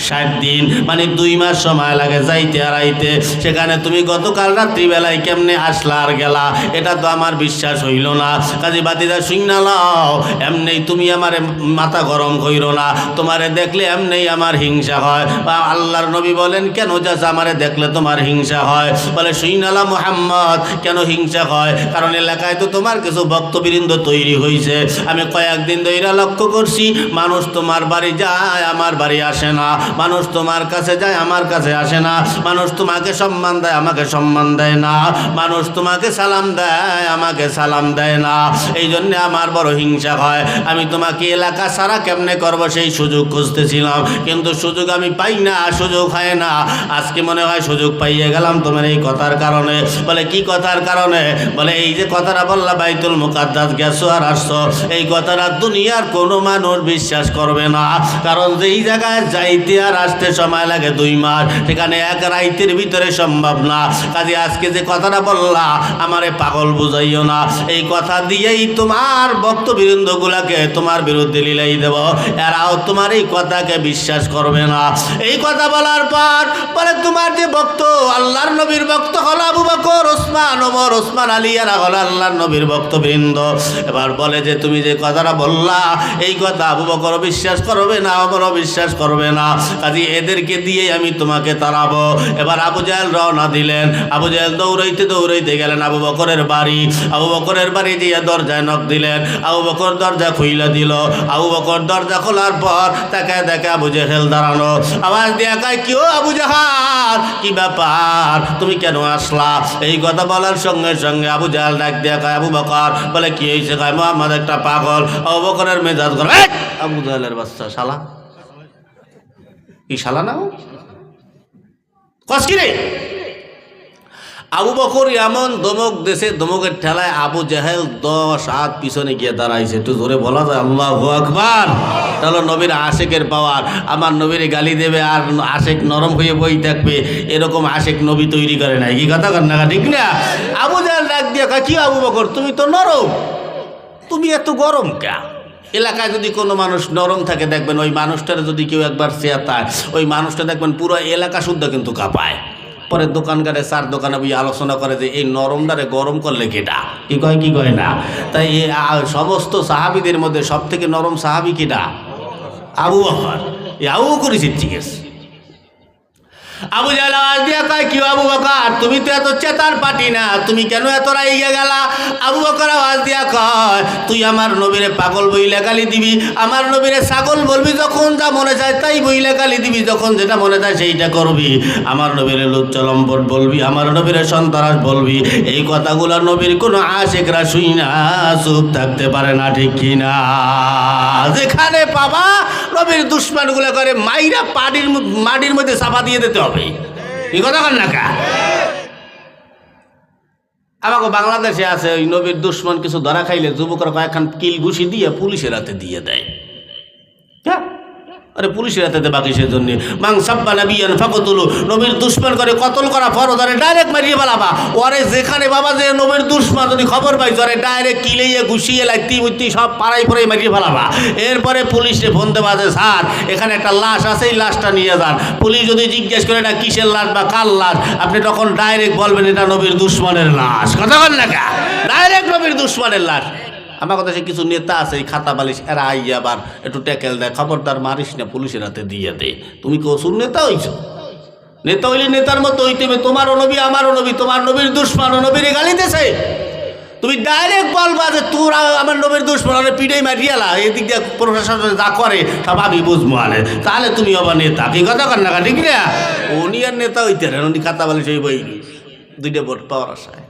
60 দিন, মানে 2 মাস সময় লাগে যাইতে আর আইতে। সেখানে তুমি গতকাল রাত্রিবেলায় কেমনে আসলা আর গেলা, এটা তো আমার বিশ্বাস হইল না। কাজী বাতিদা শুইনা লাও, এমনি তুমি আমার মাথা গরম কইরো না, তোমারে দেখলে এমনি আমার হিংসা হয়। বা আল্লাহর নবী বলেন, কেন চাচা আমারে দেখলে তোমার হিংসা হয়? বলে, শুইনালা মুহাম্মদ, কেন হিংসা হয়? কারণ এলাকায় তো তোমার কিছু ভক্তবৃন্দ তৈরি হয়েছে, আমি কয়েকদিন ধরে লক্ষ্য করছি, মানুষ তোমার বাড়ি যায় আমার বাড়ি আসে না, মানুষ তোমার কাছে যায় আমার কাছে আসে না, মানুষ তোমাকে সম্মান দেয় আমাকে সম্মান দেয় না, মানুষ তোমাকে সালাম দেয় আমাকে সালাম দেয় না। এই জন্য আমার বড় হিংসা হয়। আমি তোমাকে এলাকা সারা কেমনে করবো সেই সুযোগ খুঁজতেছিলাম, কিন্তু সুযোগ আমি পাই না, সুযোগ হয় না। আজকে মনে হয় সুযোগ পাইয়ে গেলাম তোমার এই কথার কারণে। বলে, কি কথার কারণে? বলে, এই যে কথাটা বললা বাইতুল মুকাদ্দাস গেছো আর আসছো, এই কথাটা দুনিয়ার কোনো মানুষ বিশ্বাস করবে না, কারণ যেই জায়গায় যাইতে আর আসতে সময় লাগে 2 মাস, সেখানে 1 রাইতের ভিতরে সম্ভব না। কাজে আজকে যে কথাটা বললা আমারে পাগল বুঝাইও না, এই কথা দিয়েই তোমার ভক্তবৃন্দগুলাকে তোমার বিরুদ্ধে লিলাই দেব, এরাও তোমার এই কথাকে বিশ্বাস করবে না। এই কথা বলার পর বলে, তোমার যে ভক্ত আল্লাহর নবীর ভক্ত হলো আবু বকর, ওসমান, ওমর, ওসমান আলী, এরা হলো আল্লাহর নবীর ভক্তবৃন্দ। এবার বলে যে তুমি যে কথাটা বললা এই কথা আবু বকর বিশ্বাস করবে না, ওমরও বিশ্বাস করবে না, কাজে এদেরকে দিয়ে আমি তোমাকে তাড়াবো। এবার আবু জেহেল রওনা দিলেন। আবু জেহেল দৌড়াইতে গেলেন আবু বকরের বাড়ি। আবু বকরের বাড়ি দিয়ে দরজায় নক দিলেন। আবু বকর দরজা খুইলা দিল। আবু বকর দরজা খোলার পর তাকে দেখে আবু জেহেল দাঁড়ানো। আওয়াজ দিয়ে কয়, কি ও আবু জাহাল, কি ব্যাপার, তুমি কেন আসলা? এই কথা বলার সঙ্গে সঙ্গে আবু জেহেল ডাক দিয়ে কয়, আবু বকর। বলে, কি হয়েছে? কয়, মুহাম্মদ একটা পাগল। আবু বকরের মেজাজ গরম। আবু জেহেলের বাচ্চা, শালা এই শালা না কস কি রে? আবু বকর এমন ধমক দেশে, ধমকের ঠেলায় আবু জেহেল 10 হাত পিছনে গিয়ে দাঁড়াইছে। একটু জোরে বলা যায় আল্লাহু আকবার। তাহলে নবীর আশেকের পাওয়ার, আমার নবীর গালি দেবে আর আশেক নরম হয়ে বই থাকবে, এরকম আশেক নবী তৈরি করে নাই। কি কথা কর না, ঠিক না? আবু জেহেল ডাক দিয়ে কয়, কি আবু বকর, তুমি তো নরম, তুমি এত গরম কে? এলাকায় যদি কোনো মানুষ নরম থাকে দেখবেন, ওই মানুষটার যদি কেউ একবার চেতায়, ওই মানুষটা দেখবেন পুরো এলাকা শুদ্ধ কিন্তু কাঁপায়। পরে দোকানঘাটে 4 দোকানে বই আলোচনা করে যে এই নরমটারে গরম করলে কেটা, কি কয় না। তাই সমস্ত সাহাবীদের মধ্যে সব থেকে নরম সাহাবী কেটা? আবু বকর। আবু বকরই ঠিক আছে। আবু জেহেল আওয়াজ দিয়া কয়, কি আবু বকর, তুমি তো এত চেতার পাটি না, তুমি কেন এত রাইয়া গেলা? আবু বকর আওয়াজ দিয়া কয়, তুই আমার নবীরে পাগল বইলে গালি দিবি, আমার নবীরে ছাগল বলবি, যখন যা মনে চায় তাই বইলে গালি দিবি, যখন যেটা মনে চায় সেইটা করবি, আমার নবীরে লুচ্চলম্পট বলবি, আমার নবীরে সন্ত্রাস বলবি। এই কথাগুলো নবীর কোনো আশেকরা শুই না চুপ থাকতে পারে না, ঠিক কিনা? যেখানে পাবা নবীর দুশ্মনগুলো করে মাইরা মাটির মধ্যে চাপা দিয়ে দিতে হবে। এই কথা কর না কা? আমাকে বাংলাদেশে আছে ওই নবীর দুশ্মন কিছু ধরা খাইলে যুবকরা কয়েকখান কিল ঘুষি দিয়ে পুলিশের হাতে দিয়ে দেয়। আরে পুলিশের হাতে দেবা কিসের জন্য? মাং সাব্বা নাবিয়ান ফাকতুলু, নবীর দুশ্মন করে কতল করা ফরজ, আরে ডাইরেক্ট মারিয়ে ফেলাবা। ওরে যেখানে বাবা যে নবীর দুশ্মন যদি খবর পাইছো, আরে ডাইরেক্ট কিলেইয়ে ঘুষিয়ে লাইতি মুইতি সব পাড়াই পড়াই মারিয়ে ফেলাবা। এরপরে পুলিশে ফোন দেবা যে স্যার এখানে একটা লাশ আছে, এই লাশটা নিয়ে যান। পুলিশ যদি জিজ্ঞেস করে এটা কিসের লাশ বা কার লাশ, আপনি তখন ডাইরেক্ট বলবেন এটা নবীর দুশ্মনের লাশ। কথা বল না কা? ডাইরেক্ট নবীর দুশ্মনের লাশ। আমার কথা, সে কিছু নেতা আছে এই খাতা বালিশ, এরা আইয়া আবার একটু ট্যাকেল দেয়, খবরদার মারিস না, পুলিশের হাতে দিয়ে দে। তুমি কসুর নেতা হইছ? নেতা হইলে নেতার মতো হইতে হবে। তোমারও নবী আমারও নবী, তোমার নবীর দুশ্মন নবীর গালি দিছে, তুমি ডাইরেক্ট বলবা যে তোরা আমার নবীর দুশ্মন, পিঠেই মারিয়ালা, এদিক দিয়ে প্রশাসন যা করে সব আমি বুঝবো আনে, তাহলে তুমি আবার নেতা। কি কথা কর না, ঠিক না? উনি আর নেতা হইতে উনি খাতা বালিশ হই বই 2টা ভোট পাওয়ার আশায়।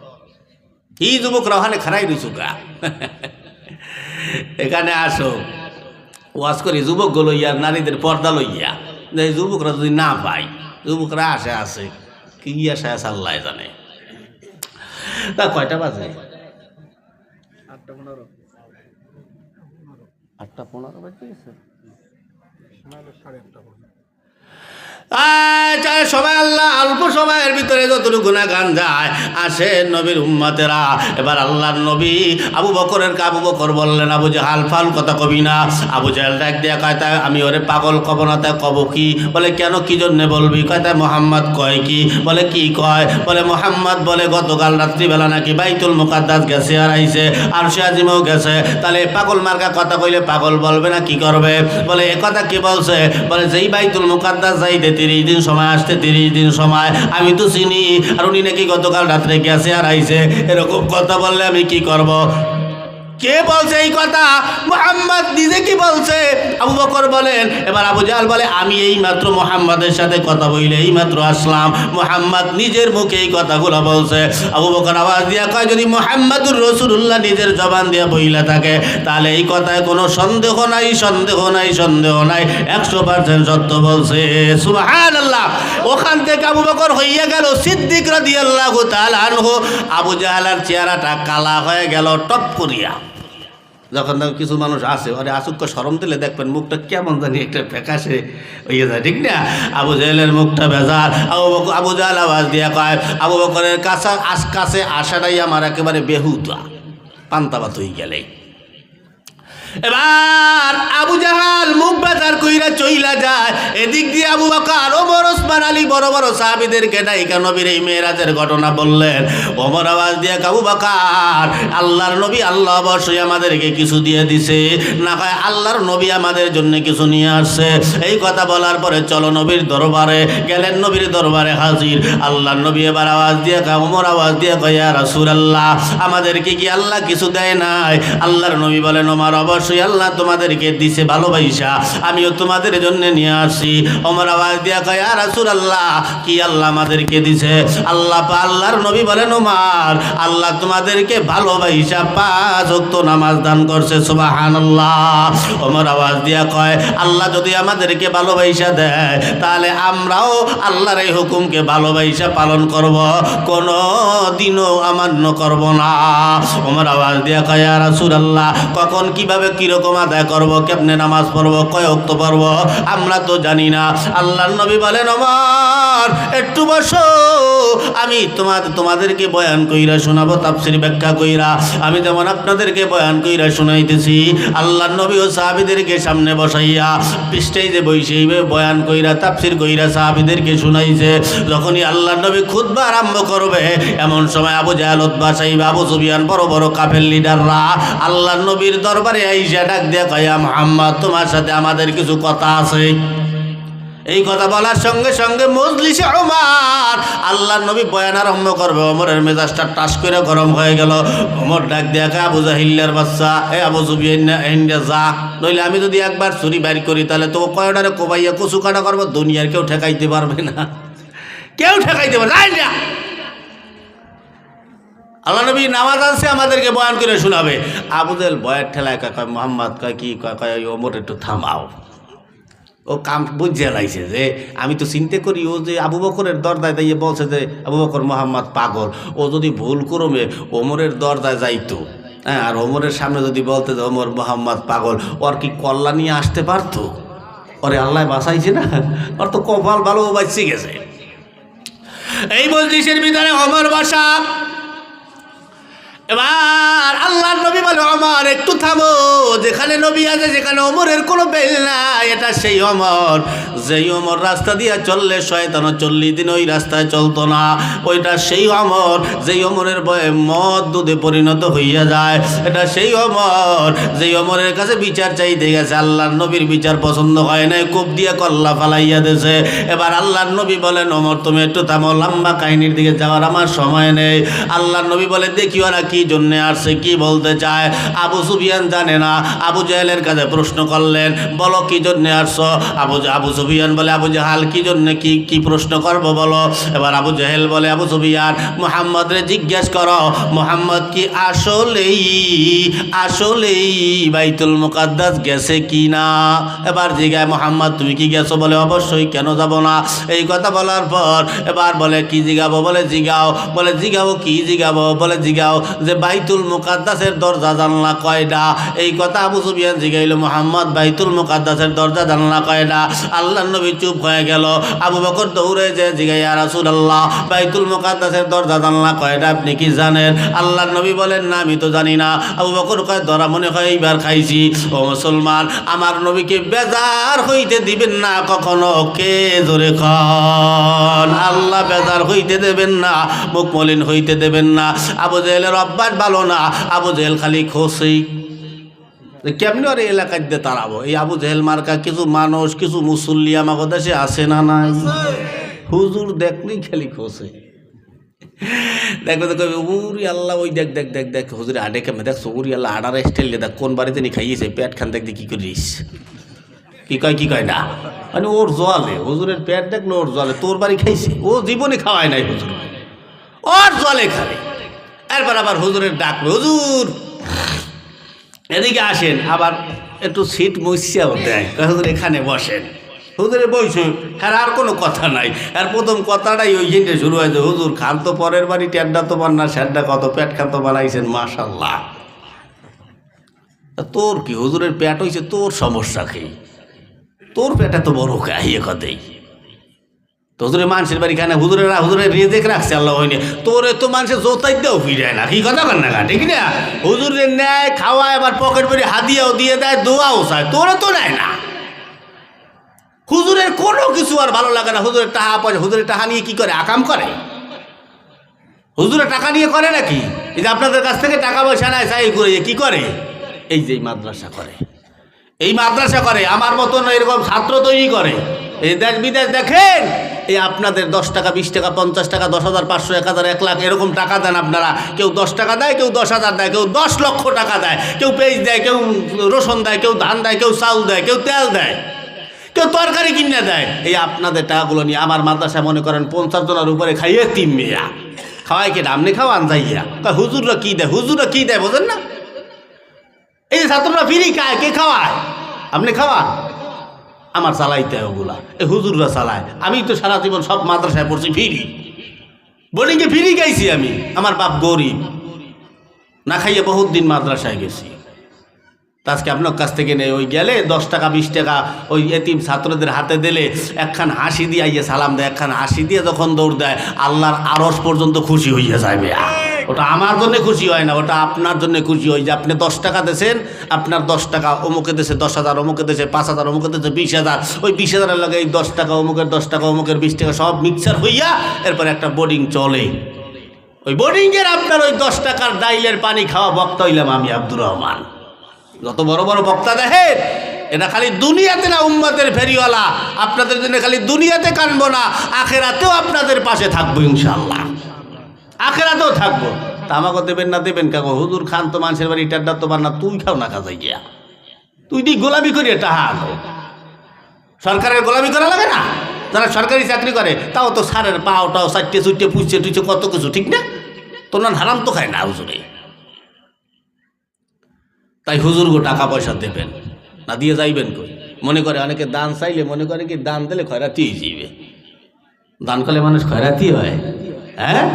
এই যুবকরা ওখানে খারাই রইছুকা এখানে আসো ওয়াজ করি যুবক লইয়া নারীদের পর্দা লইয়া, যুবকরা যদি না পাই, যুবকরা আসে কি আশা আছে আল্লাহ জানে। তা কয়টা বাজে? 8:15 বাজে গেছে। সবাই আল্লাহ অল্প সময়ের ভিতরে যতটুকু গুনাহগান যায় আসে নবীর উম্মতেরা। এবার আল্লাহর নবী আবু বকরের আবু বকর বললেন, আবু জাহাল ফাল কথা কবি না। আবু জাহাল ডাক দিয়া কয়, তাই আমি ওরে পাগল কব না, তাই কব কি? বলে কেন, কি জন্যে বলবি? কয় তাই মোহাম্মদ কয় কি? বলে কি কয়? বলে মোহাম্মদ বলে গতকাল রাত্রিবেলা নাকি বাইতুল মুকাদ্দাস গেছে আর আইছে, আর সে আজিমও গেছে। তাহলে পাগল মার্কা কথা কইলে পাগল বলবে না কি করবে? বলে এ কথা কি বলছে? বলে যেই বাইতুল মুকাদ্দাস যাইতে 30 দিন সময়, আসতে 30 দিন সময়, আমি তো চিনি, আর উনি নাকি গতকাল রাত্রে গেছে আর আইছে। এরকম কথা বললে আমি কি করব? কে বলছে এই কথা? মুহাম্মদ নিজে কি বলছে? আবু বকর বলেন। এবার আবু জাহাল বলে, আমি এই মাত্র মুহাম্মাদের সাথে কথা বইলে এই মাত্র আসলাম, মুহাম্মদ নিজের মুখে এই কথাগুলো বলছে। আবু বকর আওয়াজ দিয়া কয়, যদি মুহাম্মাদুর রাসূলুল্লাহ নিজের জবান দিয়া বইলা থাকে তাহলে এই কথায় কোনো সন্দেহ নাই, সন্দেহ নাই, সন্দেহ নাই, 100% সত্য বলছে। সুবহানাল্লাহ। ওখান থেকে আবু বকর হইয়া গেল সিদ্দিক রাদিয়াল্লাহু তাআলা আনহু। আবু জাহালের চেহারাটা কালা হয়ে গেল টপ করিয়া। যখন কিছু মানুষ আসে আরে আসুক শরম দিলে দেখবেন মুখটা কেমন জানি একটা ফ্যাকাশে হয়ে যায়, ঠিক না? আবু জাহেলের মুখটা ভেজাল। আবু জাহেল আওয়াজ দিয়া কয়, আবু বকরের কাছে আসাটাই আমার একেবারে বেহুদা, পান্তাবাত হয়ে গেলে। এবার আবু জাহাল মুখ বাজার কইরা চইলা যায়। এদিক দিয়ে আবু বকর, ওমর, ওসমান, আলী বড় বড় সাহাবীদেরকে ডাইকা নবীর এই মেরাজের ঘটনা বললেন। ওমর আওয়াজ দিয়ে আবু বকর, আল্লাহর নবী আল্লাহ অবশ্যই আমাদেরকে কিছু দিয়ে দিছে, না হয় আল্লাহর নবী আমাদের জন্য কিছু নিয়ে আসছে। এই কথা বলার পরে চলো নবীর দরবারে গেলেন। নবীর দরবারে হাজির আল্লাহর নবী। এবার আওয়াজ দিয়ে ওমর আওয়াজ দিয়ে কয়, ইয়া রাসূলুল্লাহ, আমাদেরকে কি আল্লাহ কিছু দেয় নাই? আল্লাহর নবী বলেন, ওমর অবশ্যই আল্লাহ তোমাদেরকে দিছে ভালোবাসা, আমিও তোমাদের জন্য নিয়ে আসি। ওমর আওয়াজ দিয়া কয়, ইয়া রাসূলুল্লাহ, কি আল্লাহ আমাদেরকে দিছে? আল্লাহর নবী বলেন, ওমর, আল্লাহ তোমাদেরকে ভালোবাসা 5 ওয়াক্ত নামাজ দান করছে। সুবহানাল্লাহ। ওমর আওয়াজ দিয়া কয়, আল্লাহ যদি আমাদেরকে ভালোবাসা দেয় তাহলে আমরাও আল্লাহর এই হুকুমকে ভালোবাসা পালন করব, কোনো দিনও অমান্য করব না। ওমর আওয়াজ দিয়া কয়, ইয়া রাসূলুল্লাহ, কখন কিভাবে কিরকম আদায় করব, কেমনে নামাজ পড়বো, কয় ওয়াক্ত পড়বো আমরা তো জানি না। আল্লাহর নবী বলেন, ওমর একটু বসো, আমি তোমাদেরকে বয়ান কইরা শোনাবো, তাফসীর ব্যাখ্যা কইরা। আমি যেমন আপনাদেরকে বয়ান কইরা শোনাইতেছি, আল্লাহর নবী ও সাহাবীদেরকে সামনে বসাইয়া স্টেজে বসে বয়ান কইরা তাফসীর কইরা সাহাবীদেরকে শুনাইছে। যখনই আল্লাহর নবী খুতবা আরম্ভ করবে এমন সময় আবু জাহেল, উতবা, সাইবা, আবু সুফিয়ান বড় বড় কাফের লিডাররা আল্লাহর নবীর দরবারে আইসা ডাক দিয়ে কয়, ইয়া মুহাম্মদ, তোমার সাথে আমাদের কিছু কথা আছে। এই কথা বলার সঙ্গে সঙ্গে মজলিসে ওমর, আল্লাহর নবী বয়ান আরম্ভ করবে, ওমরের মেজাজটা টাস করে গরম হয়ে গেল। ওমর ডাক দেখা, আবু জাহিল্লার বাচ্চা, এ আবু সুফিয়ান, যা, নইলে আমি যদি একবার ছুরি বাইর করি তাহলে তো কয়টারে কোবাইয়া কচু কাটা করবো, দুনিয়ার কেউ ঠেকাইতে পারবে না, কেউ ঠেকাইতে পারবে না। আল্লাহ নবী নামাজ আনছে, আমাদেরকে বয়ান করে শোনাবে। আবু জাহেল বয়ার ঠেলায় কয়, মোহাম্মদ কয় কি কয়, ওমর একটু থামাও। ও কাম বুঝে লাইছে যে আমি তো চিন্তা করি ও যে আবু বকরের দরজায় দাঁড়িয়ে বলছে যে আবু বকর মোহাম্মদ পাগল, ও যদি ভুল করমে ওমরের দরজায় যাইতো, হ্যাঁ, আর ওমরের সামনে যদি বলতে যে ওমর মোহাম্মদ পাগল, ওর কি কল্লা নিয়ে আসতে পারতো? ওরে আল্লাহ বাঁচাইছে না, ওর তো কপাল ভালো, বাঁচছে গেছে। এই মজলিসের ভিতরে ওমর বসা। এবার আল্লাহর নবী বলে, ওমর একটু থামো, যেখানে নবী আছে সেখানে ওমরের কোনো বেল নাই। এটা সেই ওমর, যেই ওমর রাস্তা দিয়ে চললে শয়তানও 40 দিন ওই রাস্তায় চলতো না। ওইটা সেই ওমর, যেই ওমরের বয়ে মদ দুধে পরিণত হইয়া যায়। এটা সেই ওমর, যেই ওমরের কাছে বিচার চাইতে গেছে, আল্লাহর নবীর বিচার পছন্দ হয় নাই, কূপ দিয়ে কল্লা ফালাইয়া দিয়েছে। এবার আল্লাহর নবী বলেন, ওমর তুমি একটু থামো, লম্বা কাহিনীর দিকে যাওয়ার আমার সময় নেই। আল্লাহর নবী বলে, দেখি ওরা কি কি জন্য আসছে, কি বলতে চায়। আবু সুফিয়ান জানে না, আবু জাহেলের কাছে প্রশ্ন করলেন, বলো কি জন্য আসছো। আবু সুফিয়ান বলে, আবু জাহাল কি জন্য, কি প্রশ্ন করবো বলো। এবার আবু জাহেল বলে, আবু সুফিয়ান মুহাম্মদ রে জিজ্ঞেস করো, মুহাম্মদ কি আসলেই বাইতুল মুকাদ্দাস গেছে কি না। এবার জিগায়, মুহাম্মদ তুমি কি গেছো? বলে অবশ্যই, কেন যাব না। এই কথা বলার পর এবার বলে, কি জিগাবো? বলে জিগাও। বলে জিগাবো কি জিগাবো? বলে জিগাও যে বাইতুল মুকাদ্দাসের দরজা জানলা কয়টা। এই কথা আবু সুফিয়ান জিগাইল, মুহাম্মদ বাইতুল মুকাদ্দাসের দরজা জানলা কয়টা। আল্লাহর নবী চুপ হয়ে গেল। আবু বকর দৌড়ে যে জিগাই, ইয়া রাসূলুল্লাহ বাইতুল মুকাদ্দাসের দরজা জানলা কয়টা, আপনি কি জানেন? আল্লাহর নবী বলেন, না আমি তো জানি না। আবু বকর কয়, ধরা মনে হয় এইবার খাইছি। ও মুসলমান, আমার নবীকে বেজার হইতে দিবেন না কখনো। কে জোরে খান, আল্লাহ বেজার হইতে দেবেন না, মুখ মলিন হইতে দেবেন না। আবু জেহেলের অভ্যাস ভালো না, আবু জেহেল খালি খোসেই। কেমনি আর এই এলাকায় দিয়ে তাড়াবো? এই আবু জেহেল মার্কা কিছু মানুষ, কিছু মুসল্লি আমাকে দেশে আসে না নাই? হুজুর দেখলেই খালি খোসে। দেখবে তো উরি আল্লাহ, ওই দেখ দেখ দেখ দেখ হুজুরে আডে কেমন দেখছো, উরি আল্লাহ আডার স্টাইল দেখ কোন বাড়িতে নি খাইয়েছে, পেট খান দেখতে কি করিস, কি কয় না, মানে ওর জলে হুজুরের পেট দেখলো ওর জলে। তোর বাড়ি খাইছে, ও জীবনে খাওয়ায় নাই হুজুর, ওর জলে খাবে। এরপর আবার হুজুরের ডাকবে, হুজুর এদিকে আসেন, আবার একটু সিট মুছিয়াও দেয়, হুজুর এখানে বসেন। হুজুরে বইছে, হ্যাঁ আর কোনো কথা নাই। আর প্রথম কথাটাই ওই জিনিসটা শুরু হয়েছে, হুজুর খান তো পরের বাড়ি, টেড্ডা তো বান্না স্যাড্ডা কত পেট খান তো বানাইছেন মাশাল্লাহ। তোর কি হুজুরের পেট হয়েছে, তোর সমস্যা কি? তোর পেটে তো বড় খাইয়ে কদেই তো হুজুরের মানুষের বাড়ি খায় না, হুজুরের রেজেক রাখছে আল্লাহ হয়নি। তোরে তো মানুষের জোতাই দেও ফিরে না, কি কথা কর না, ঠিক না? হুজুরের নেয় খাওয়ায়, আবার পকেট ভরে হাদিয়াও দিয়ে দেয়, দোয়াও চায়, তোরে তো নেয় না। হুজুরের কোনো কিছু আর ভালো লাগে না। হুজুরের টাকা পয়সা, হুজুরের টাকা নিয়ে কি করে? আকাম করে। হুজুরের টাকা নিয়ে করে নাকি? এই যে আপনাদের কাছ থেকে টাকা পয়সা নেয়, চাই করে কি করে? এই যে মাদ্রাসা করে, এই মাদ্রাসা করে, আমার মতন এরকম ছাত্র তৈরি করে। এই দেশ বিদেশ দেখেন, এই আপনাদের 10 টাকা 20 টাকা 50 টাকা 10,000 500 1000 1 লাখ এরকম টাকা দেন আপনারা। কেউ 10 টাকা দেয়, কেউ 10,000 দেয়, কেউ 10 লক্ষ টাকা দেয়, কেউ পেঁয়াজ দেয়, কেউ রসুন দেয়, কেউ ধান দেয়, কেউ চাউল দেয়, কেউ তেল দেয়, কেউ তরকারি কিনে দেয়। এই আপনাদের টাকাগুলো নিয়ে আমার মাদ্রাসায় মনে করেন 50 জনের উপরে খাইয়ে তিন মেয়া খাওয়াই, কে আপনি খাওয়ান যাইয়া। হুজুররা কি দেয়, হুজুররা কি দেয় বোঝেন না? এই যে ছাত্ররা ফিরি খায়, কে খাওয়ায়? আপনি খাওয়ান, আমার চালাইতে ওগুলা, এই হুজুররা চালায়। আমি তো সারা জীবন সব মাদ্রাসায় পড়ছি ফিরি, বোর্ডিংয়ে ফিরি গাইছি আমি। আমার বাপ গরিব, না খাইয়ে বহুত দিন মাদ্রাসায় গেছি। আজকে আপনার কাছ থেকে নেই, ওই গেলে 10 টাকা 20 টাকা ওই এতিম ছাত্রদের হাতে দিলে একখান হাসি দিয়ে আইয়ে সালাম দেয়, একখান হাসি দিয়ে যখন দৌড় দেয়, আল্লাহর আরশ পর্যন্ত খুশি হইয়া যাবে। ওটা আমার জন্য খুশি হয় না, ওটা আপনার জন্য খুশি হয় যে আপনি 10 টাকা দিয়েছেন, আপনার 10 টাকা অমুকে দেশে 10,000, অমুকে দেশে 5,000, অমুকে দেশে 20,000, ওই 20,000-এর লাগে এই 10 টাকা অমুকের 10 টাকা অমুকের 20 টাকা সব মিক্সার হইয়া এরপর একটা বোর্ডিং চলে। ওই বোর্ডিংয়ের আপনার ওই 10 টাকার ডাইলের পানি খাওয়া বক্তা হইলাম আমি আব্দুর রহমান। যত বড় বড় বক্তা দেখেন, এটা খালি দুনিয়াতে না উম্মতের ফেরিওয়ালা। আপনাদের জন্য খালি দুনিয়াতে কানবো না, আখেরাতেও আপনাদের পাশে থাকবো ইনশাআল্লাহ, আখেরাতেও থাকবো। তা আমাকে দেবেন না দেবেন কাকু, হুজুর খান তো মানুষের বাড়ি, টেড্ডা তো বান্না, তুই খাও না কাজাই গিয়া, তুই দি গোলামি করিয়ে টাহা আনো। সরকারের গোলামি করা লাগে না? যারা সরকারি চাকরি করে তাও তো সারের পাওটাও চারটে চুটে পুষছে টুচে কত কিছু, ঠিক না? তোর হারাম তো খায় না হুজুরে। তাই হুজুরগো টাকা পয়সা দেবেন না, দিয়ে যাইবেন কই? মনে করে অনেকে দান চাইলে মনে করে কি দান দিলে খয়রাতি যাবে। দান করলে মানুষ খয়রাতি হয়? হ্যাঁ,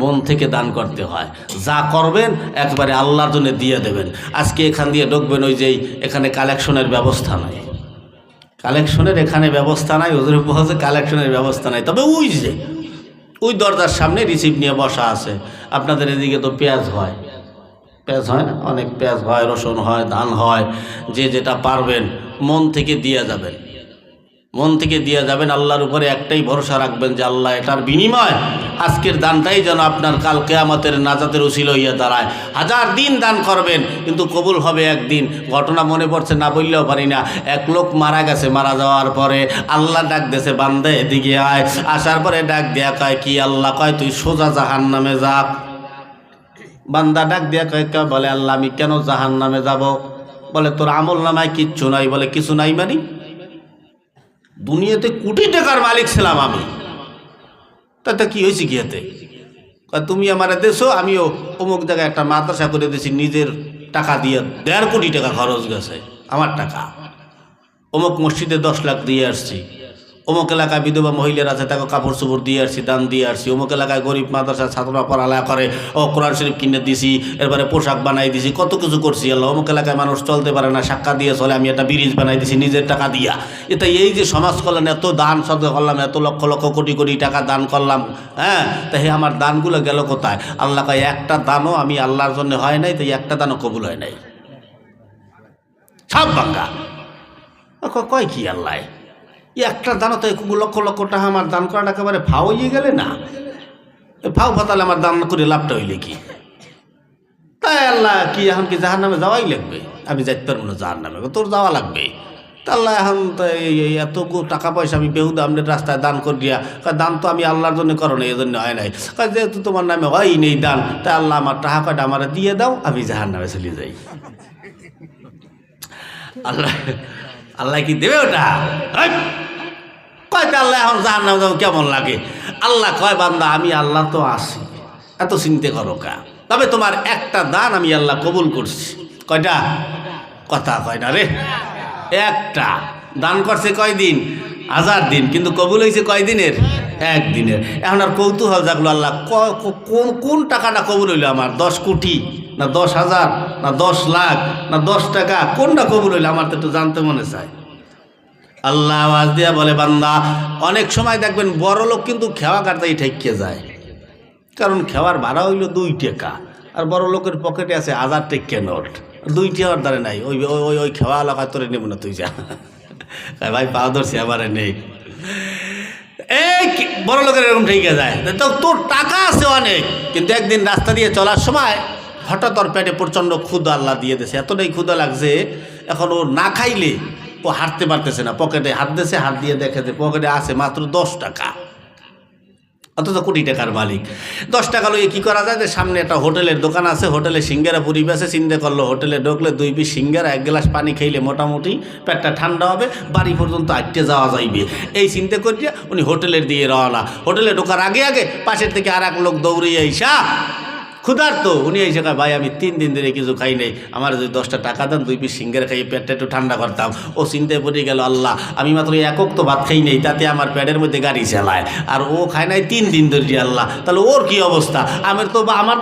মন থেকে দান করতে হয়। যা করবেন একবারে আল্লাহর জন্য দিয়ে দেবেন। আজকে এখান দিয়ে ঢুকবেন, ওই যেই এখানে কালেকশনের ব্যবস্থা নাই, কালেকশনের এখানে ব্যবস্থা নাই, হুজুরে বলছে কালেকশনের ব্যবস্থা নাই। তবে ওই যে ওই দরজার সামনে রিসিভ নিয়ে বসা আছে। আপনাদের এদিকে তো পেঁয়াজ হয়, পেঁয়াজ হয় না? অনেক পেঁয়াজ হয়, রসুন হয়, ধান হয়। যে যেটা পারবেন মন থেকে দিয়ে যাবেন, মন থেকে দিয়ে যাবেন। আল্লাহর উপরে একটাই ভরসা রাখবেন যে আল্লাহ এটার বিনিময় আজকের দানটাই যেন আপনার কাল কিয়ামতের নাজাতের উসিলা হইয়া দাঁড়ায়। 1000 দিন দান করবেন কিন্তু কবুল হবে একদিন। ঘটনা মনে পড়ছে না বললেও পারি না। এক লোক মারা গেছে, মারা যাওয়ার পরে আল্লাহ ডাক দিয়েছে, বান্দা এদিকে আয়। আসার পরে ডাক দেয়া কয় কি? আল্লাহ কয় তুই সোজা জাহান্নামে যা। বান্দা ডাক দিয়া বলে আল্লাহ আমি কেন জাহান্নামে যাব? বলে তোর আমল নামায় কিচ্ছু নাই। বলে কিছু নাই মানে? দুনিয়াতে কোটি টাকার মালিক ছিলাম আমি, তাতে কি হয়েছে? গিয়াতে তুমি আমার দেশো, আমিও অমুক জায়গায় একটা মাদ্রাসা করে দিয়েছি নিজের টাকা দিয়ে, 1.5 কোটি টাকা খরচ গেছে আমার টাকা। অমুক মসজিদে 10 লাখ দিয়ে আসছি, অমুক এলাকায় বিধবা মহিলার আছে তাকে কাপড় চোপড় দিয়ে আসছি, দান দিয়ে আসছি, অমুক এলাকায় গরিব মাদ্রাসার ছাত্ররা পড়ালেখা করে ও কোরআন শরীফ কিনে দিছি, এরপরে পোশাক বানাই দিছি, কত কিছু করছি আল্লাহ। অমুক এলাকায় মানুষ চলতে পারে না, সাক্কা দিয়ে চলে, আমি একটা ব্রিজ বানাই দিছি নিজের টাকা দিয়া। এটা এই যে সমাজ কল্যাণ এত দান সদকা করলাম, এত লক্ষ লক্ষ কোটি কোটি টাকা দান করলাম, হ্যাঁ, তাই আমার দানগুলো গেল কোথায়? আল্লাহ কয় একটা দানও আমি আল্লাহর জন্য হয় নাই, তাই একটা দানও কবুল হয় নাই, সব ভাঙ্গা। কয় কি আল্লাহ, একটা দানও তো লক্ষ লক্ষ টাকা আমার দান করাটা একেবারে ফাও হয়ে গেলে না? ফাও ফাতালে আমার দান করে লাভটা হইলে কি? তাই আল্লাহ কি এখন কি জাহার নামে যাওয়াই লাগবে? আমি যাইতে পারবো না জাহার নামে, তোর যাওয়া লাগবে। তা আল্লাহ এখন তো এত টাকা পয়সা আমি বেহুদা আপনার রাস্তায় দান করে দিয়া, দান তো আমি আল্লাহর জন্য করো না, এই জন্য হয় নাই। যেহেতু তোমার নামে হয় নেই দান, তাই আল্লাহ আমার টাকা কয়টা আমার দিয়ে দাও, আমি জাহার নামে চলে যাই। আল্লাহ আল্লাহ কি দেবে ওটা? কয়টা আল্লাহ এখন জাহার নামে যাবো কেমন লাগে? আল্লাহ কয় বান্দা আমি আল্লাহ তো আছি, এত চিন্তা করো কা, তবে তোমার একটা দান আমি আল্লাহ কবুল করছি। কয়টা? কথা কয় না রে, একটা দান করছে কয়দিন? 1000 দিন, কিন্তু কবুল হয়েছে কয়দিনের? 1 দিনের। এখন আর কৌতূহল জাগলো, আল্লাহ কোন টাকাটা কবুল হইলো আমার? 10 কোটি না 10,000 না 10 লাখ না 10 টাকা, কোনটা কবুল হইলো আমার? তো একটু জানতে মনে চায়। আল্লাহ আওয়াজ দিয়া বলে বান্দা, অনেক সময় দেখবেন বড় লোক কিন্তু খেওয়া কাটতেই ঠেকিয়ে যায়, কারণ খেওয়ার ভাড়া হইল 2 টাকা, আর বড় লোকের পকেটে আছে 1000 টাকা নোট, 2 টাকার দ্বারা নাই। ওই ওই ওই খেওয়া এলাকায় তোরে নেব না, তুই যা ভাই, পাও ধরছি আবারে নেই। এই বড় লোকের এরকম ঠেকে যায়, তো তোর টাকা আছে অনেক, কিন্তু একদিন রাস্তা দিয়ে চলার সময় হঠাৎ ওর পেটে প্রচণ্ড ক্ষুধা আল্লাহ দিয়ে দিয়েছে, এতটাই ক্ষুধা লাগছে এখন ও না খাইলে ও হাঁটতে পারতেছে না। পকেটে হাত দিয়েছে, হাত দিয়ে দেখেছে পকেটে আছে মাত্র 10 টাকা, অথচ কোটি টাকার মালিক। 10 টাকা লইয়ে কী করা যায়? যে সামনে একটা হোটেলের দোকান আছে, হোটেলে সিঙ্গারা পুরি বেছে, চিন্তা করলো হোটেলে ঢুকলে 2 পিস সিঙ্গারা 1 গ্লাস পানি খাইলে মোটামুটি পেটটা ঠান্ডা হবে, বাড়ি পর্যন্ত আটকে যাওয়া যাইবে। এই চিন্তা করিয়া উনি হোটেলের দিয়ে রওনা। হোটেলে ঢোকার আগে আগে পাশের থেকে আর এক লোক দৌড়িয়ে আইসা ক্ষুধার্ত, উনি এই জায়গায় ভাই আমি 3 দিন ধরে কিছু খাই নাই, আমার যদি 10টা টাকা দেন 2 পিস সিঙ্গারা খাইয়ে পেটটা একটু ঠান্ডা করতাম। ও চিন্তায় পড়ে গেল, আল্লাহ আমি মাত্র একক তো ভাত খাই নেই, তাতে আমার পেটের মধ্যে গাড়ি চালায়, আর ও খায় নাই 3 দিন ধরে। আল্লাহ তাহলে ওর কি অবস্থা? আমার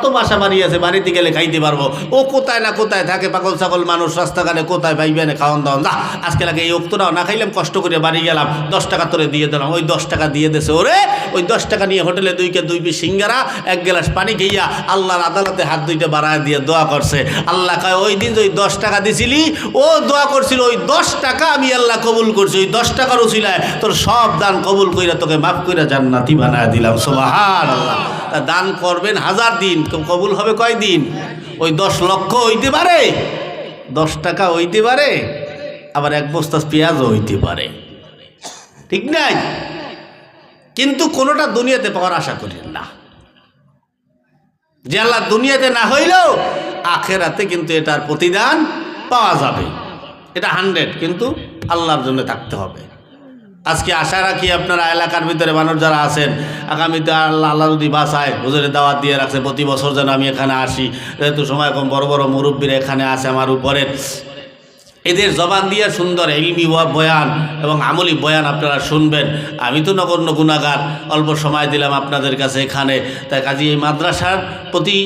তো বাসা বাড়ি আছে, বাড়িতে গেলে খাইতে পারবো। ও কোথায় না কোথায় থাকে, পাগল ছাগল মানুষ, রাস্তাঘাটে কোথায় পাইবে না খাওয়ান দাওয়ান। যা আজকে লাগে এই অক্তটাও না খাইলাম, কষ্ট করে বাড়ি গেলাম, 10 টাকা তোরে দিয়ে দিলাম। ওই 10 টাকা দিয়ে দেছে ওরে, ওই 10 টাকা নিয়ে হোটেলে 2 পিস সিঙ্গারা 1 গ্লাস পানি খাইয়া আল্লাহর আদালতে হাত 2টা বাড়ায় দিয়ে দোয়া করছে। আল্লাহ কয় ওই দিন ওই 10 টাকা দিছিলি, ও দোয়া করছিল, ওই 10 টাকা আমি আল্লাহ কবুল করছি, ওই 10 টাকার উসিলায় তোর সব দান কবুল কইরা তোকে মাফ কইরা জান্নাতি বানায় দিলাম। সুবহানাল্লাহ। দান করবেন 1000 দিন, কবুল হবে কয় দিন? ওই 10 লক্ষ হইতে পারে, 10 টাকা হইতে পারে, আবার 1 বস্তা পেঁয়াজও হইতে পারে, ঠিক নাই? কিন্তু কোনোটা দুনিয়াতে পাওয়ার আশা করেন না। যে আল্লাহ দুনিয়াতে না হইলেও আখেরাতে কিন্তু এটার প্রতিদান পাওয়া যাবে, এটা 100, কিন্তু আল্লাহর জন্য থাকতে হবে। আজকে আশা রাখি আপনারা এলাকার ভিতরে মানুষ যারা আছেন, আগামীতে আল্লাহ যদি বাঁচায়, হুজুরে দাওয়াত দিয়ে রাখছে প্রতি বছর যেন আমি এখানে আসি, যেহেতু সময় কম, বড় বড় মুরব্বীরা এখানে আছে আমার উপরে, এদের জবান দিয়ে সুন্দর ইলমি বয়ান এবং আমলি বয়ান আপনারা শুনবেন। আমি তো নগণ্য গুনাহগার, অল্প সময় দিলাম আপনাদের কাছে এখানে, তাই কাজে এই মাদ্রাসার প্রতি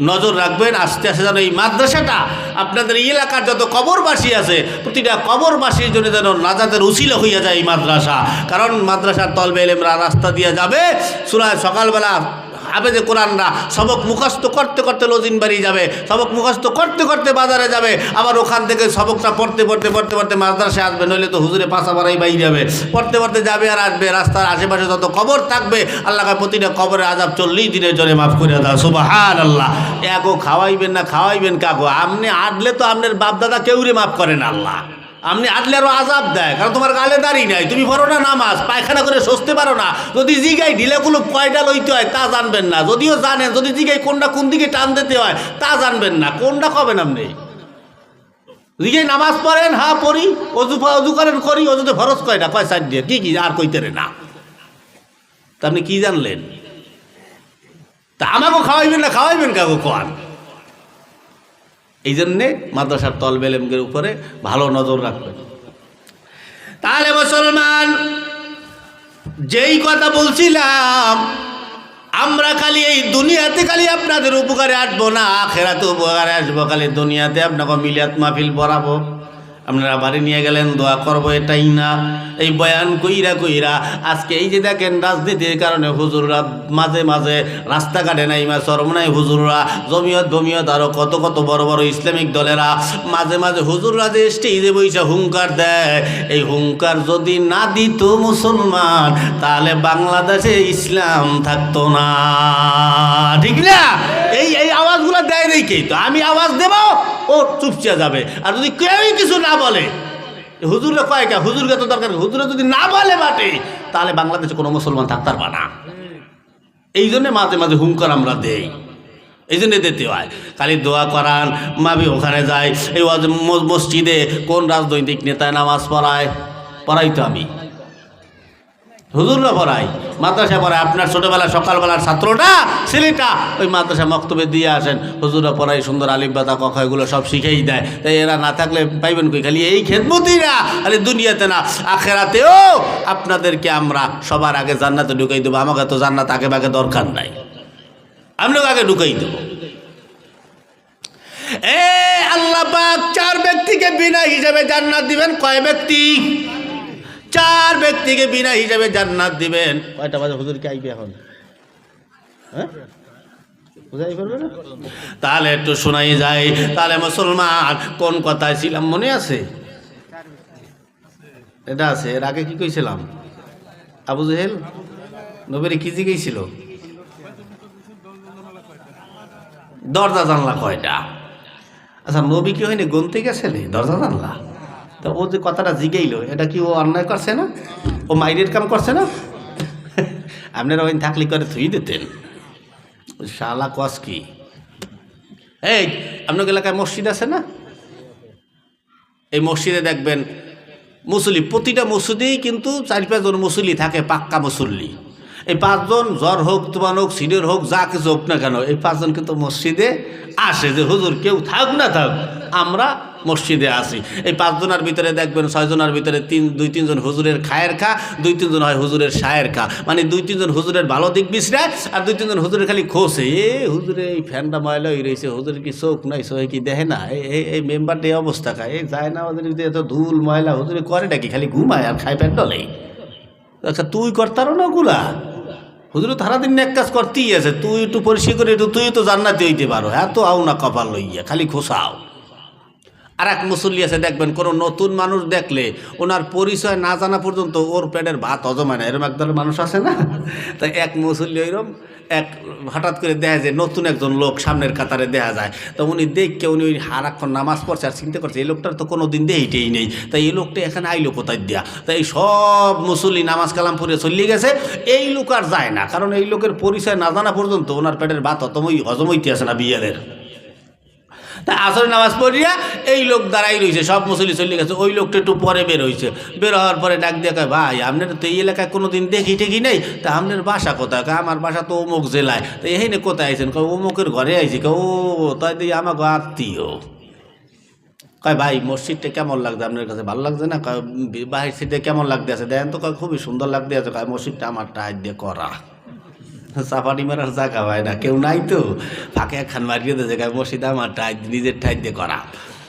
নজর রাখবেন। আস্তে আস্তে যেন এই মাদ্রাসাটা আপনাদের এলাকার যত কবরবাসী আছে, প্রতিটা কবরবাসীর জন্য যেন নাজাতের উসিলা হইয়া যায় এই মাদ্রাসা। কারণ মাদ্রাসার তলবে এলেমরা রাস্তা দিয়ে যাবে, সূরা সকালবেলা হাফেজে কোরআনরা সবক মুখস্থ করতে করতে লজিন বাড়ি যাবে, সবক মুখস্থ করতে করতে বাজারে যাবে, আবার ওখান থেকে সবকটা পড়তে পড়তে পড়তে পড়তে মাদ্রাসায় আসবে, নইলে তো হুজুরে পাশা বাড়াই বাই যাবে, পড়তে পড়তে যাবে আর আসবে। রাস্তার আশেপাশে যত কবর থাকবে আল্লাহ প্রতিটা কবরের আযাব 40 দিনের জন্য মাফ করে দাও। সুবহানাল্লাহ। এগো খাওয়াইবেন না, খাওয়াইবেন কাগো? আপনি আটলে তো আপনার বাপ দাদা কেউরে মাফ করেন আল্লাহ, আপনি হাঁটলে আরো আজাব দেয়, কারণ তোমার গালে দাঁড়িয়ে নাই, তুমি পড়ো না নামাজ, পায়খানা করে সস্তে পারো না। যদি জিগাই ঢিলেগুলো কয়টা লইতে হয় তা জানবেন না, যদিও জানেন, যদি জিগাই কোনটা কোন দিকে টান দিতে হয় তা জানবেন না, কোনটা কবেন আপনি। জিগাই নামাজ পড়েন, হ্যাঁ পড়ি, অজু করেন করি, অজুতে ফরজ কয়টা, কয় সাইড দিয়ে কি আর কইতে রে না, তা আপনি কি জানলেন? তা আমাকেও খাওয়াইবেন না, খাওয়াইবেন কাকু কোয়ান। এই জন্যে মাদ্রাসার তলবে ইলমের উপরে ভালো নজর রাখবেন। তাহলে মুসলমান, যেই কথা বলছিলাম, আমরা খালি এই দুনিয়াতে খালি আপনাদের উপকারে আসবো না, আখেরাতে উপকারে আসবো। খালি দুনিয়াতে আপনাকে মিলাদ মাহফিল পড়াবো, আপনারা বাড়ি নিয়ে গেলেন দোয়া করবো, এটাই না। এই বয়ান কইরা কইরা আজকে এই যে দেখেন রাজনীতির কারণে হুজুররা মাঝে মাঝে রাস্তাঘাটে নাই মা চরমনাই, হুজুররা জমিয়ত আরো কত কত বড় বড় ইসলামিক দলেরা মাঝে মাঝে হুজুররা যে স্টেজে বইসা হুঙ্কার দেয়, এই হুঙ্কার যদি না দিত মুসলমান, তাহলে বাংলাদেশে ইসলাম থাকতো না, ঠিক না? এই আওয়াজগুলো দেয় নেই কে? তো আমি আওয়াজ দেব, ও চুপচিয়া যাবে। আর যদি কেউই কিছু না বলে, হুজুরে কয়টা, হুজুরকে তো দরকার, হুজুরে যদি না বলে বাটে, তাহলে বাংলাদেশে কোনো মুসলমান থাকতে পারবে না। এই জন্যে মাঝে মাঝে হুঙ্কার আমরা দেই, এই জন্যে দিতে হয়। খালি দোয়া করান, মাবি ওখানে যায়, এই মসজিদে কোন রাজনৈতিক নেতায় নামাজ পড়াই তো আমি, হুজুররা পড়াই, মাদ্রাসা পড়ায়। আপনার ছোটোবেলা সকালবেলার ছাত্রটা, ছেলেটা ওই মাদ্রাসা মক্তবে দিয়ে আসেন, হুজুররা পড়াই, সুন্দর আলিফ বাতা কখ এগুলো সব শিখেই দেয়। তাই এরা না থাকলে পাইবেন কই? খালি এই খেদমতিরা, খালি দুনিয়াতে না আখেরাতেও আপনাদেরকে আমরা সবার আগে জান্নাতে ঢুকাই দেবো। আমাকে তো জান্নাত আগে বাগে দরকার নাই, আপনাকে আগে ঢুকাই দেবো। আল্লাহ পাক 4 ব্যক্তিকে বিনা হিসাবে জান্নাত দিবেন। কয় ব্যক্তি? 4 ব্যক্তিকে বিনা হিসাবে জান্নাত দিবেন। কয়টা বাজে হুজুর কি আইবে এখন? হ্যাঁ, বুঝাই পারবে না? তাহলে একটু শোনাই যায়। তাহলে মুসলমান, কোন কথায় ছিলাম মনে আছে? এটা আছে। এর আগে কি কইছিলাম? আবু জেহেল নবীর কি জিজ্ঞেছিল? দরজা জানলা কয়টা? আচ্ছা, নবী কি হয়নি গনতে গেছেন দরজা জানলা? তো ও যে কথাটা জিগাইলো, এটা কি ও অন্যায় করছে না? ও মাইরের কাম করছে না? আপনারা ওই থাকলে করে থুই দিতেন। শালা কস কি? এই আপনার এলাকায় মসজিদ আছে না? এই মসজিদে দেখবেন মুসল্লি, প্রতিটা মসজিদেই কিন্তু 4-5 জন মুসল্লি থাকে, পাক্কা মুসল্লি। এই 5 জন, জ্বর হোক, তুফান হোক, সিনিয়র হোক, যা কিছু হোক না কেন, এই 5 জন কিন্তু মসজিদে আসে, যে হুজুর কেউ থাক না থাক আমরা মসজিদে আসি। এই 5 জনের ভিতরে দেখবেন 6 জনের ভিতরে 2-3 জন হুজুরের খায়ের খা, 2-3 জন হয় হুজুরের সায়ের খা। মানে 2-3 জন হুজুরের ভালো দিক বিশ্রায়, আর 2-3 জন হুজুরের খালি খোসে। হুজুরে এই ফ্যানটা ময়লা হয়ে রয়েছে, হুজুরের কি চোখ নাই, চোখে কি দেখে না? এই মেম্বারটা এই অবস্থা খায়, এই যায় না ওদের এত ধুল ময়লা, হুজুরে করে নাকি? খালি ঘুমায় আর খায়, পেট ডলে। আচ্ছা, তুই করতারো না ওগুলা? হুজুর সারাদিন এক কাজ করতেই আছে, তুই একটু পরিষ্কার করে তুই তো জান্নাতি হইতে পারো, এত আও না কপাল লইয়া, খালি খোসাও। আর এক মুসল্লি আছে দেখবেন, কোনো নতুন মানুষ দেখলে ওনার পরিচয় না জানা পর্যন্ত ওর পেটের ভাত হজম হয় না, এরকম একদলের মানুষ আছে না? তাই এক মুসল্লি ওইরকম হঠাৎ করে দেখা যায় নতুন একজন লোক সামনের কাতারে দেখা যায়, তো উনি দেখকে উনি ওই হারাক্ষণ নামাজ পড়ছে আর চিন্তা করছে এই লোকটার তো কোনো দিন দেইটেই নেই, তাই এই লোকটা এখানে আইলো কোথায় দেয়া। তাই সব মুসল্লি নামাজ কালাম পড়ে চলিয়ে গেছে, এই লোক আর যায় না, কারণ এই লোকের পরিচয় না জানা পর্যন্ত ওনার পেটের ভাত হজম হইতে আসে না বিয়েদের। তাই আসরে নামাজ পড়িয়া এই লোক দাঁড়াই রয়েছে, সব মুসল্লি চলে গেছে, ওই লোকটা একটু পরে বের হয়েছে। বের হওয়ার পরে ডাক দিয়ে কয়, ভাই আপনার তো এই এলাকায় কোনো দিন দেখি নেই, তা আপনার বাসা কোথায়? আমার বাসা তো অমুক জেলায়। তো এইখানে কোথায় আইছেন? কয় অমুকের ঘরে আইছি। ও তাই দিয়ে আমাকে আত্মীয়। কয় ভাই মসজিদটা কেমন লাগছে আপনার কাছে? ভালো লাগছে না? কয় বাহির সিটে কেমন লাগতে আছে দেখেন তো। কয় খুবই সুন্দর লাগতে আছে। কয় মসজিদটা আমার টাইট দিয়ে করা, চাপানি মারার জায়গা হয় না, কেউ নাই তো ফাঁকে একখান মারিয়ে দিয়ে জায়গায় মসজিদ আমার টাইট নিজের টাইট দিয়ে করা।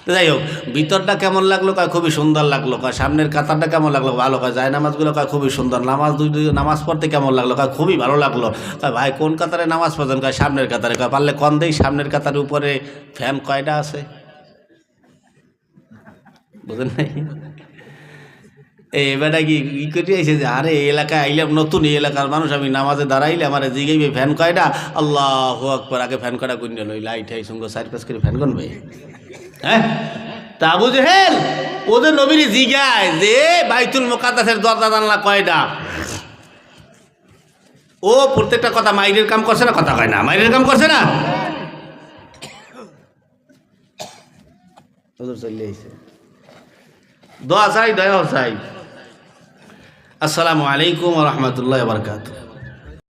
তো যাই হোক, ভিতরটা কেমন লাগলো? কয় খুবই সুন্দর লাগলো। কয় সামনের কাতারটা কেমন লাগলো? ভালো। কয় যায় নামাজগুলো? কয় খুবই সুন্দর। নামাজ পড়তে কেমন লাগলো? কয় খুবই ভালো লাগলো। কয় ভাই কোন কাতারে নামাজ পড়ছেন? কয় সামনের কাতারে। কয় পারলে কন দেই, সামনের কাতারের উপরে ফ্যান কয়টা আছে? বুঝেন নাই? এবারটা কি করে আইসে যে আরে এই এলাকায় আইলাম নতুন, এই এলাকার মানুষ, আমি নামাজে দাঁড়াইলে আমার জিগাইবে ফ্যান কয়টা? আল্লাহু আকবার, আগে ফ্যান কয়টা গুণ ওই লাইট হাই সঙ্গে 4-5 করে ফ্যান গনবে। হ্যাঁ, তা আবু জেহেল ওদের নবীর জিগায় যে বাইতুল মুকাদ্দাসের দরজা জানলা কয়টা, ও প্রত্যেকটা কথা মাইরের কাম করছে না, কথা কয় না, মাইরের কাম করছে না। দোয়া চাই, দয়া চাই। আসসালামু আলাইকুম ওয়া রাহমাতুল্লাহি ওয়া বারাকাতুহু।